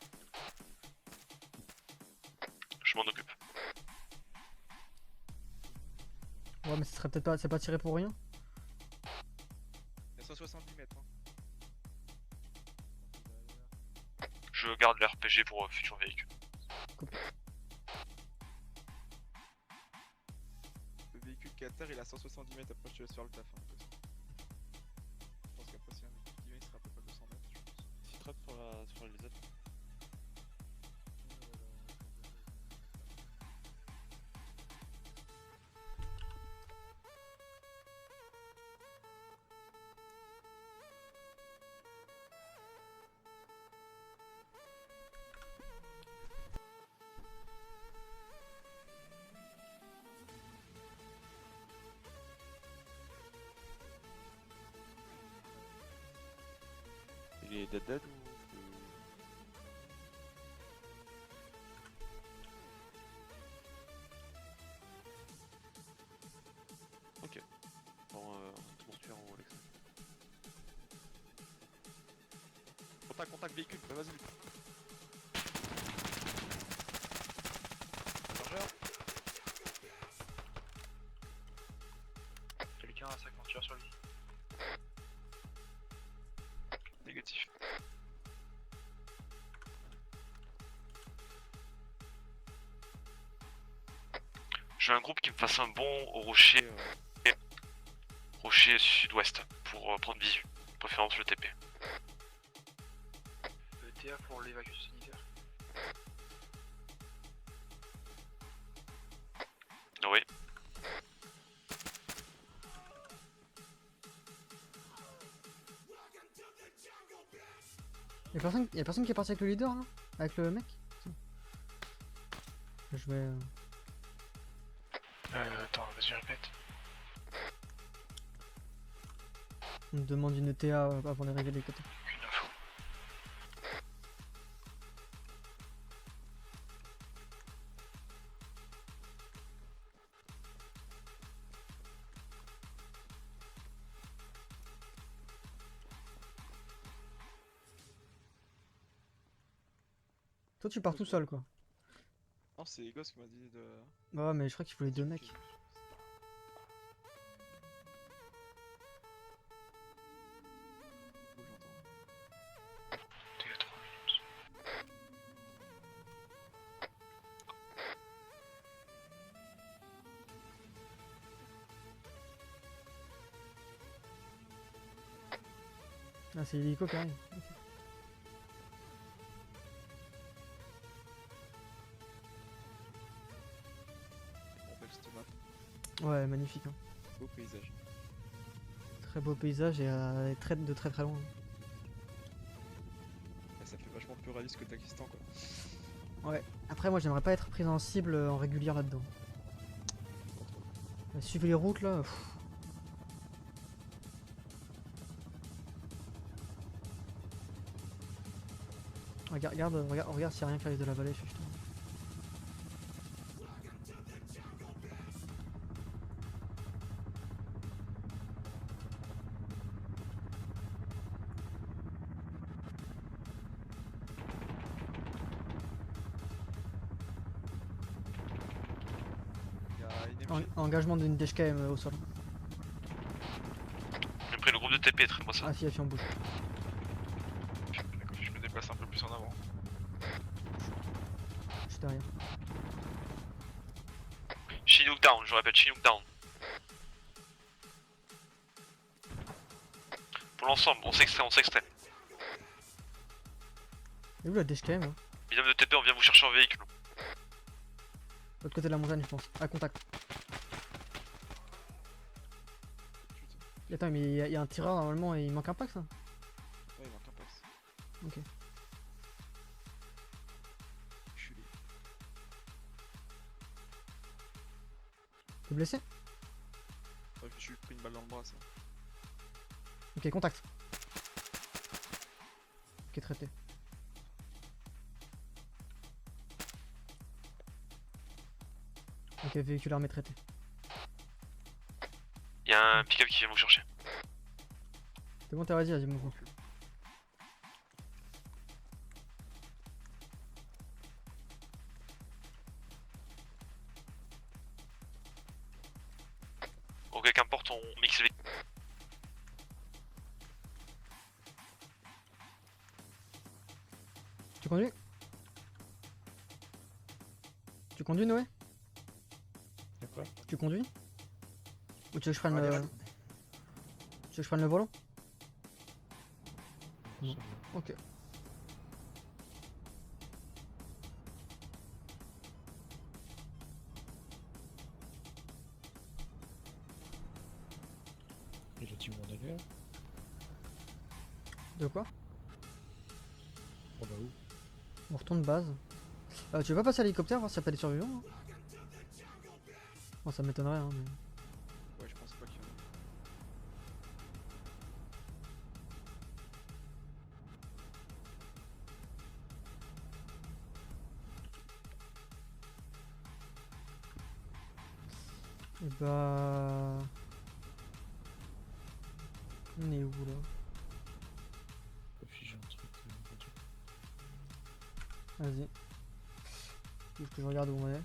Je m'en occupe. Ouais, mais ce serait peut-être pas, c'est pas tiré pour rien. Il y a 170 mètres. Hein. Je garde l'RPG pour futur véhicule. Le véhicule qui est à terre, il est à 170 mètres. Après, je te laisse faire le taf. Hein, de toute façon. Je pense qu'après, si un véhicule qui vient, il sera à peu près 200 mètres. Je pense. Si trappe sur les LZ. Il est dead ou... Ok. Bon, atmosphère en Alexa. Contact véhicule, bah vas-y. Chargeur. Quelqu'un a 50 tueurs sur lui. Négatif. J'ai un groupe qui me fasse un bond au rocher, rocher sud-ouest pour prendre visu. Préférence le TP. Le TA pour l'évacuation sanitaire. Oui. Y'a personne qui est parti avec le leader là? Avec le mec? Je vais. Attends, vas-y, répète. On me demande une ETA avant d'arriver de l'hélicoptère. Aucune info. Toi tu pars tout seul quoi. Non, c'est Egos qui m'a dit de. Ouais, mais je crois qu'il voulait deux mecs. Oh, j'entends. T'es à 3 minutes. Ah, c'est l'hélico qui arrive. Ok. On belle cette map. Ouais, magnifique. Hein. Beau paysage. Très beau paysage et de très très loin. Et ça fait vachement plus réaliste que Takistan quoi. Ouais. Après, moi j'aimerais pas être pris en cible en régulière là-dedans. Suivez les routes là. Pff. Regarde s'il y a rien qui arrive de la vallée, justement. Il y a une MG. Engagement d'une DHKM au sol. J'ai pris le groupe de TP, traite-moi ça. Ah si, on bouge. D'accord, je me déplace un peu plus en avant. Je suis derrière. Chinook down, je répète, Chinook down. Pour l'ensemble, on s'extrait. Et où la DHKM hein? Bidon de TP, on vient vous chercher en véhicule. De l'autre côté de la montagne, je pense. À contact. Et attends, mais il y a un tireur normalement et il manque un pack ça? Ouais, il manque un pass. Ok. Je suis lié. T'es blessé? Ouais, je me suis pris une balle dans le bras ça. Ok, contact. Ok, traité. Ok, véhicule armé traité. Y'a un pick-up qui vient vous chercher. C'est bon, t'as vas-y, mouvement. Ok, qu'importe, on mixe les... Tu conduis? Tu conduis, Noé? Y'a quoi? Tu conduis? Ou tu veux que je prenne Ouais, le... ouais. Tu veux que je prenne le volant? Non. Ok. Il a du monde ailleurs? De quoi? Oh bah où? On retourne base. Tu veux pas passer à l'hélicoptère voir s'il y a pas des survivants hein? Bon, ça m'étonnerait hein, mais... Ouais, je pense pas qu'il y en ait. Et bah... On est où là? Afficher un truc. Vas-y. Faut que je regarde où on est.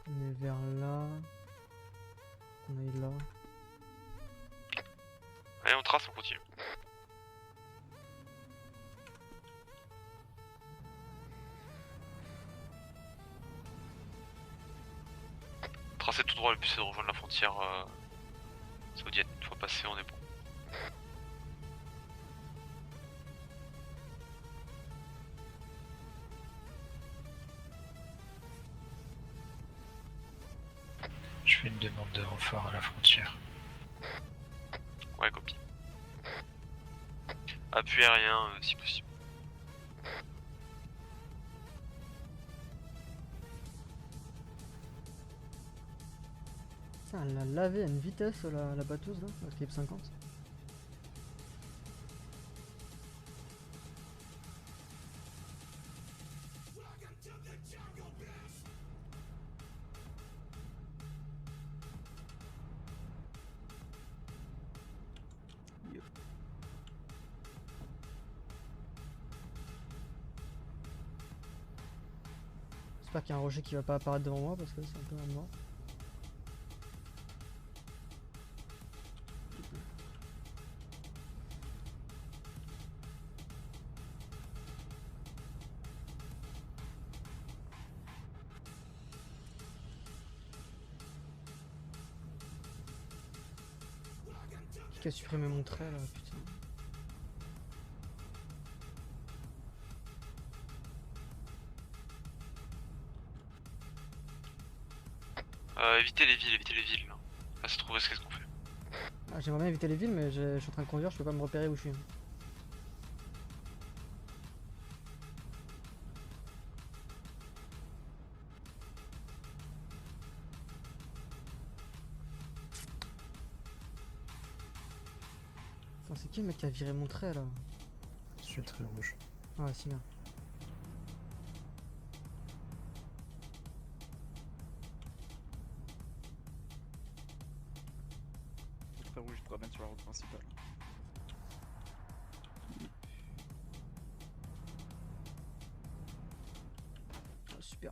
On est vers là. On est là. Allez, on trace, on continue. Tracer tout droit, le but c'est de rejoindre la frontière saoudienne. Une fois passé, on est bon. Je fais une demande de renfort à la frontière. Ouais, copie. Appui aérien si possible. Putain, elle l'a lavé à une vitesse la batteuse là, la Clip 50. J'espère qu'il y a un rocher qui va pas apparaître devant moi parce que c'est un peu un mort. Qui a supprimé mon trait là, putain. Évitez les villes. Là. Ah, c'est trop risqué ce qu'on fait. Ah, j'aimerais bien éviter les villes mais je suis en train de conduire, je peux pas me repérer où je suis. Attends, c'est qui le mec qui a viré mon trait là? Je suis très rouge. Ouais, c'est bien. Le très rouge, je te ramène sur la route principale. Ah, super.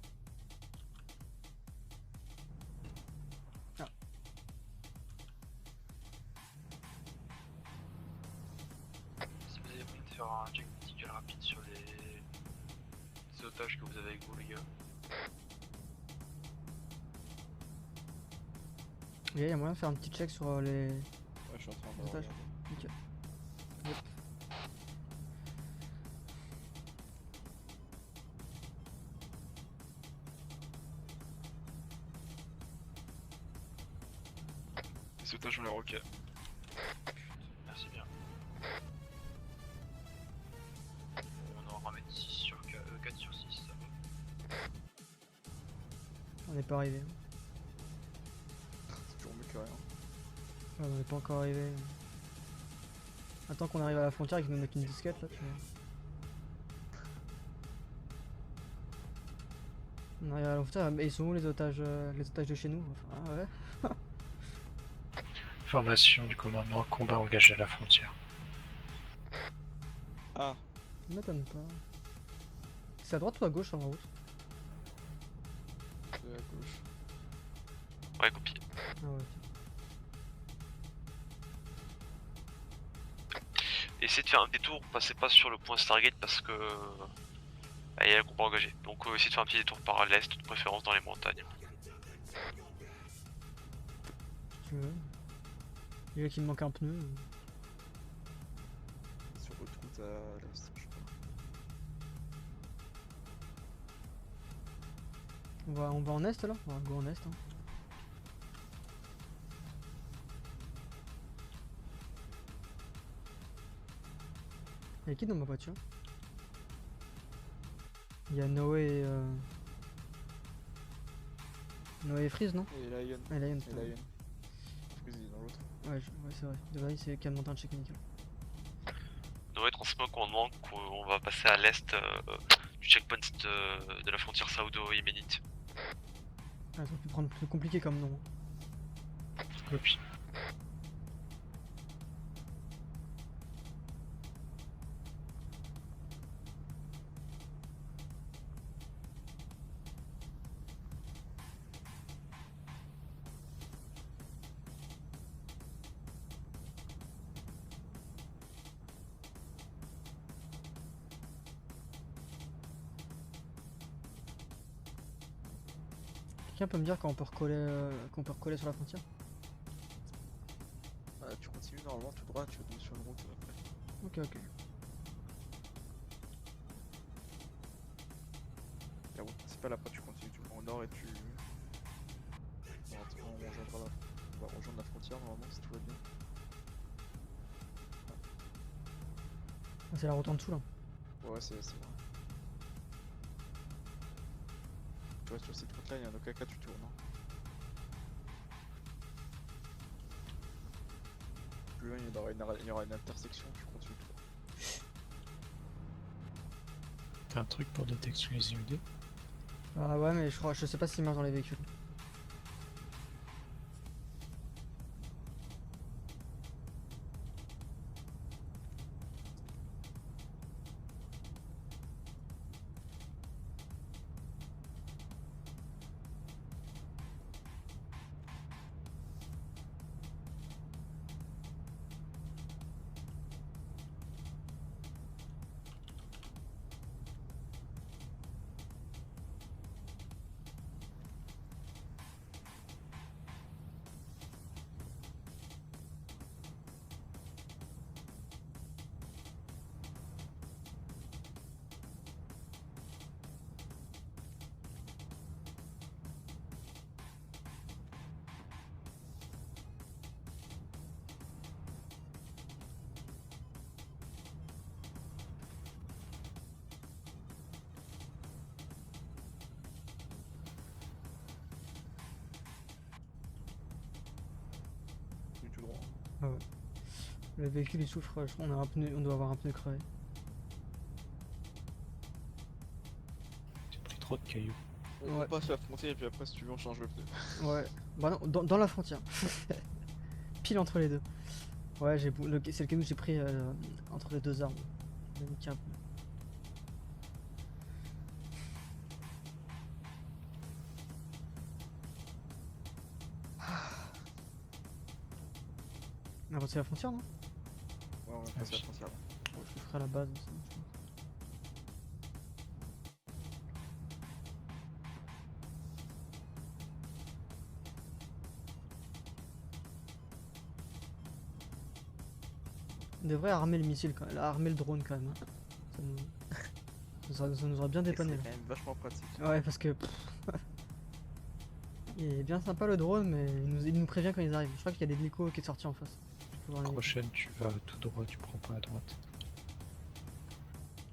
Si vous avez moyen de faire un check medical rapide sur les otages que vous avez avec vous, les gars. Il y a moyen de faire un petit check sur les Ouais, je suis en train de otages. regarder. Ok. Yep. Les otages ont l'air ok. Merci bien. On en ramène 6 sur 4 sur 6, ça va. On n'est pas arrivé. C'est toujours mieux que rien. Ouais, on n'est pas encore arrivé. Attends qu'on arrive à la frontière et qu'ils nous mettent une disquette là, tu vois. On arrive à la frontière, mais ils sont où les otages de chez nous? Enfin, ah ouais. Formation du commandement, combat engagé à la frontière. Ah, Ça m'étonne pas. C'est à droite ou à gauche sur la route? de la gauche. Ouais, copie. Ah ouais. Essayez de faire un détour, passez pas sur le point Stargate parce que bah, il y a le combat engagé. Donc essayez de faire un petit détour par l'est, de préférence dans les montagnes. Si tu veux. Il y a qui me manque un pneu. Sur l'autre route à l'est, je sais pas. On va en est là? On va go en est. Hein. Y'a qui dans ma voiture? Y'a Noé et Noé et Freeze, non? Et Lion. Ah, Lion, Et putain. Lion. Freeze il est dans l'autre. Ouais, ouais c'est vrai. De vrai, c'est quand même monté un check nickel. doit être en smoke on demande qu'on va passer à l'est du checkpoint de la frontière saoudo-yéménite. Ah, ça peut prendre plus compliqué comme nom. Oui. Quelqu'un peut me dire quand on peut recoller sur la frontière? Tu continues normalement tout droit, tu vas tomber sur une route après. Ok. La route principale, après tu continues, tu prends au nord et tu... Bon, on va rejoindre la frontière normalement si tout va bien. Ah, c'est la route en dessous là. Ouais, c'est vrai. Tu vois, sur cette route là, il y a un Okaka, tu tournes. Hein. Plus loin, il y aura une intersection, tu continues tout droit. T'as un truc pour détection les IED? Ah ouais, mais je sais pas s'il marche dans les véhicules. Tout droit. Ah ouais. Le véhicule il souffre, on doit avoir un pneu crevé. J'ai pris trop de cailloux. On Ouais. passe la frontière et puis après si tu veux on change le pneu. Ouais. Bah non, dans la frontière. Pile entre les deux. Ouais, c'est le canot que j'ai pris entre les deux arbres. Il m'a niqué un peu. On a passé la frontière, non? Ouais, on va passer la frontière là. Ouais, je le ferai à la base. Ça, je pense. On devrait armer le missile quand même, armer le drone quand même. Hein. Ça nous aurait bien dépanné. C'est Là. quand même vachement pratique. Ouais, parce que. Il est bien sympa le drone, mais il nous prévient quand ils arrivent. Je crois qu'il y a des hélicos qui est sorti en face. Faut voir les- Prochaine, tu vas tout droit, tu prends pas à droite.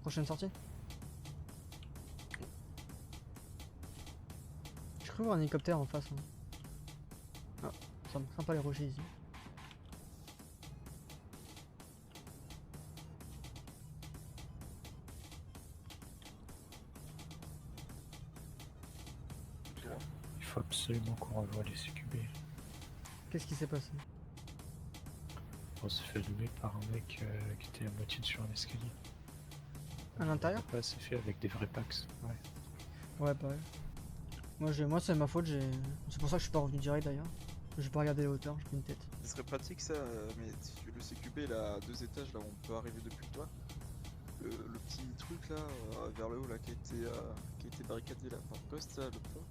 Prochaine sortie. Je crois voir un hélicoptère en face. Hein. Ah, ça me craint pas les rochers ici. Il faut absolument qu'on revoie les CQB. Qu'est-ce qui s'est passé? On s'est fait allumer par un mec qui était à moitié sur un escalier. À l'intérieur? Ouais, c'est fait avec des vrais packs. Ouais. Ouais, pareil. Moi c'est ma faute, c'est pour ça que je suis pas revenu direct d'ailleurs. J'ai pas regardé les hauteurs, j'ai pris une tête. Ce serait pratique ça, mais le CQB il a 2 étages là où on peut arriver depuis toi. Le petit truc là, vers le haut là, qui a été barricadé là par poste là, le toit.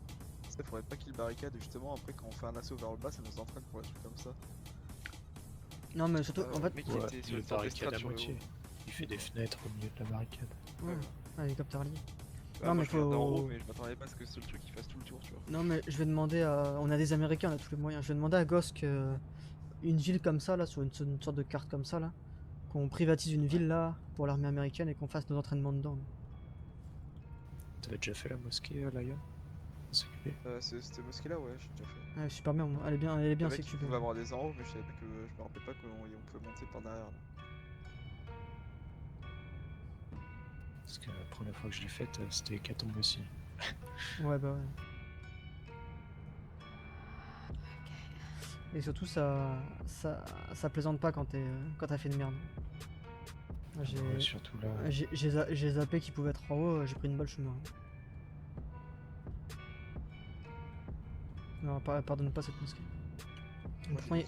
Ça faudrait pas qu'il barricade justement après quand on fait un assaut vers le bas ça nous entraîne pour des trucs comme ça. Non mais surtout, en fait, Le mec Ouais, qui était sur le une sorte barricade d'estrade à sur le moitié. haut. Il fait des fenêtres au milieu de la barricade. ouais, un hélicoptère lié. Ouais, Non, moi, mais je regardais en faut- haut mais je m'attendais pas à ce que ce truc il fasse tout le tour tu vois. Non mais je vais demander à... On a des Américains, on a tous les moyens. Je vais demander à Gosk une ville comme ça, là, sur une sorte de carte comme ça, là. Qu'on privatise une ville, là, pour l'armée américaine et qu'on fasse nos entraînements dedans. Là. T'avais déjà fait la mosquée, Lion? CQB. Cette mosquée là ouais j'ai déjà fait. Ouais, super bien, elle est bien Le mec, sécurité. il pouvait avoir des en haut mais je me rappelais pas qu'on pouvait monter par derrière là. Parce que la première fois que je l'ai faite, c'était hécatombe aussi. Ouais, bah ouais. Et surtout, ça plaisante pas quand t'as fait une merde. J'ai Ouais, surtout là. j'ai zappé qui pouvait être en haut, j'ai pris une balle, je suis mort. Non, pardonne pas cette mosquée.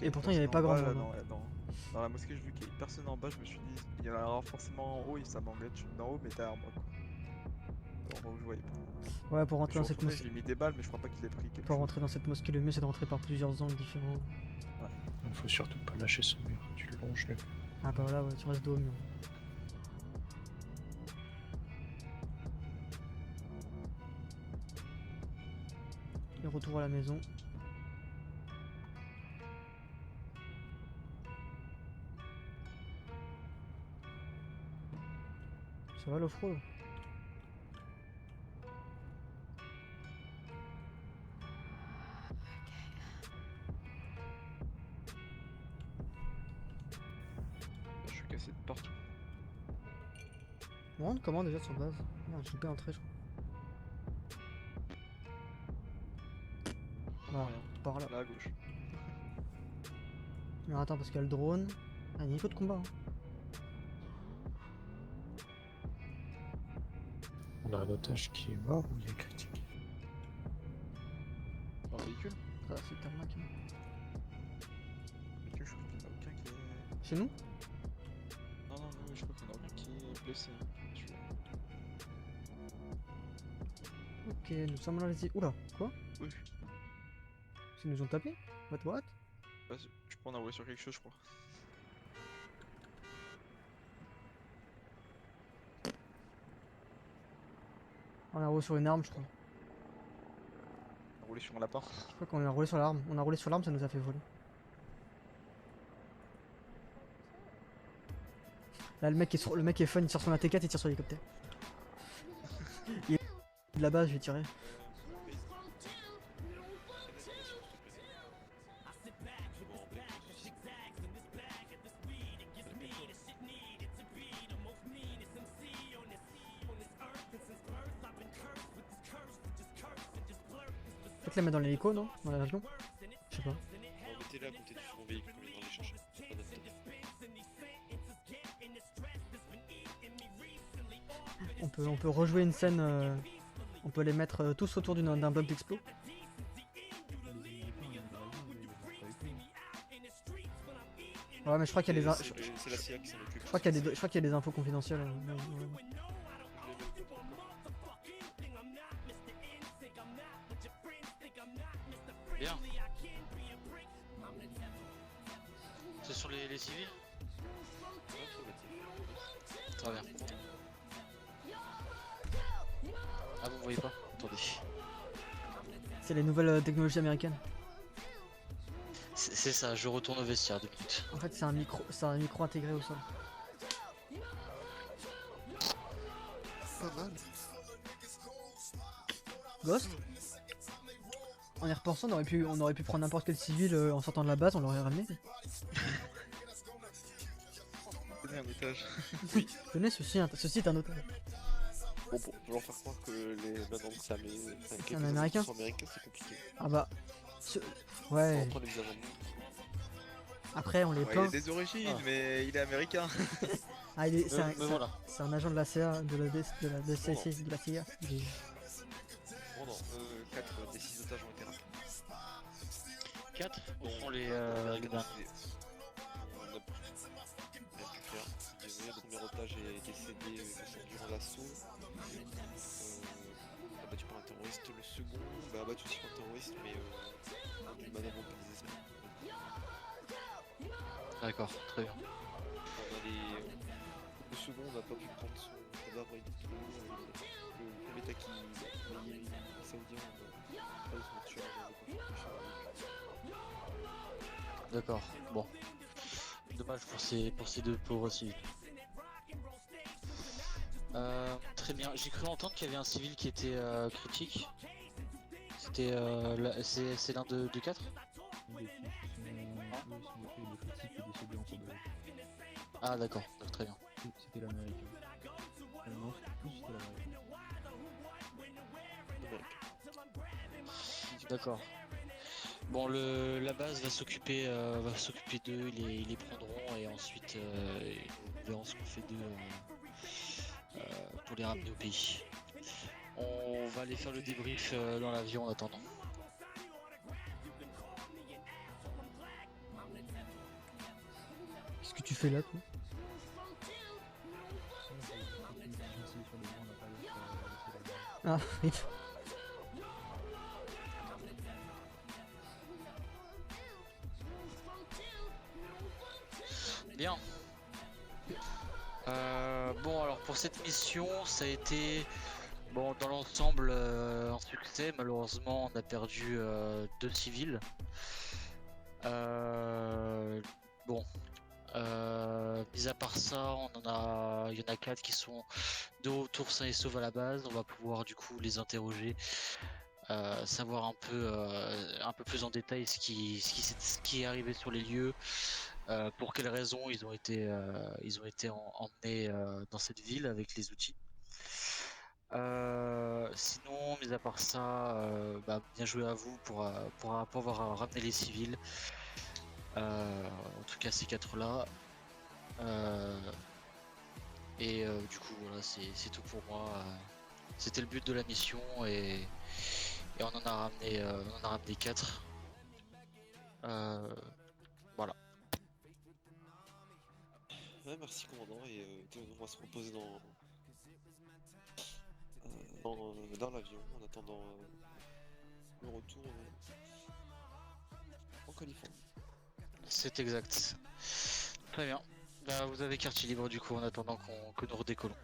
Et pourtant, il y avait pas grand monde. hein. Dans la mosquée, j'ai vu qu'il y avait personne en bas, je me suis dit, il y en aura forcément en haut et ça m'embête, je suis d'en haut mais derrière moi quoi. En haut, je voyais pas. Ouais, pour rentrer Je dans suis cette retourné, je mosquée. lui ai mis des balles mais je crois pas qu'il ait pris quelque Pour chose. rentrer dans cette mosquée, le mieux c'est de rentrer par plusieurs angles différents. Il faut surtout pas lâcher ce mur, tu le longes le. Ah bah voilà, ouais, tu restes dos au mur. Et retour à la maison. Ça va l'offroad? Je suis cassé de partout. On rentre comment déjà sur base? Merde, j'ai loupé l'entrée je crois. Voilà, par là. Là à gauche. Mais attends parce qu'il y a le drone. Ah, niveau de combat. Hein. On a un otage qui est mort ou il est critique? Dans le véhicule? Ça c'est tarmac. Hein. Véhicule, je crois qu'il y en a aucun qui est. Chez nous? Non, je crois qu'il y en a aucun qui est blessé. Celui-là. Ok, nous sommes là les... Oula, quoi? Oui. Ils nous ont tapé? What? Bah, je peux en envoyer sur quelque chose, je crois. On a roulé sur une arme je crois. On a roulé sur un lapin. Je crois qu'on a roulé sur l'arme. On a roulé sur l'arme, ça nous a fait voler. Là le mec est fun, il tire son AT4, il tire sur l'hélicoptère. Il est de la base, je vais tirer. Faut te la mettre dans l'hélico, non? Dans l'avion? Je sais pas. Mettez-la à côté du second véhicule, on va les chercher. Pas notre temps. On peut rejouer une scène, on peut les mettre tous autour d'un bloc d'explos. Ouais mais je crois qu'il y a des C'est la CIA qui s'en occupe. je crois qu'il y a des infos confidentielles. Bien. C'est sur les civils? Très bien. Ah vous voyez pas? Attendez. C'est les nouvelles technologies américaines. C'est ça, je retourne au vestiaire 2 minutes. En fait c'est un micro intégré au sol. Pas mal. Ghost? En y repensant, on aurait pu prendre n'importe quel civil en sortant de la base, on l'aurait ramené. Tenez un otage. Tenez, ceci est un otage. Bon, pour leur faire croire que maintenant que ça C'est un américain. sont américains, c'est compliqué. Ah bah... Ouais, On prend les amendements. après on les Ouais, il peint. a des origines, mais il est américain. Ah, Mais voilà. c'est un agent de la CA, de la DCC, de la CIA. Bon, non, 4 des 6 otages ont été rappelés. 4 Bon, sont les Américains gars. décédés. On a pu faire. Le premier otage est décédé il me semble, durant l'assaut. Abattu par un terroriste. Le second, abattu aussi par un terroriste, mais d'une manière beaucoup plus désespérée. D'accord, très bien. On a le second n'a pas pu prendre son cadavre et tout. Le premier taki saoudien a pas eu son tueur. D'accord, bon. Dommage pour ces deux pauvres civils. Très bien, j'ai cru entendre qu'il y avait un civil qui était critique. C'était c'est l'un de 4. Ah d'accord, très bien. C'était l'américain. Non, tous D'accord. Bon, la base va s'occuper d'eux, ils les prendront et ensuite nous verrons ce qu'on fait d'eux pour les ramener au pays. On va aller faire le débrief dans l'avion en attendant. Qu'est-ce que tu fais là, toi? Ah, oui. Bien. Bon, alors pour cette mission, ça a été bon dans l'ensemble un succès. Malheureusement, on a perdu 2 civils. Bon, mis à part ça, il y en a 4 qui sont de retour sains et saufs à la base. On va pouvoir du coup les interroger, savoir un peu plus en détail ce qui est arrivé sur les lieux, pour quelles raisons ils ont été emmenés dans cette ville avec les outils. Sinon, mis à part ça, bien joué à vous pour avoir ramené les civils. En tout cas, ces 4-là. Du coup, voilà, c'est tout pour moi. C'était le but de la mission et on en a ramené 4. Voilà. Ouais, merci commandant, et on va se reposer dans l'avion en attendant le retour en Californie. C'est exact. Très bien. Bah, vous avez quartier libre du coup en attendant que nous redécollons.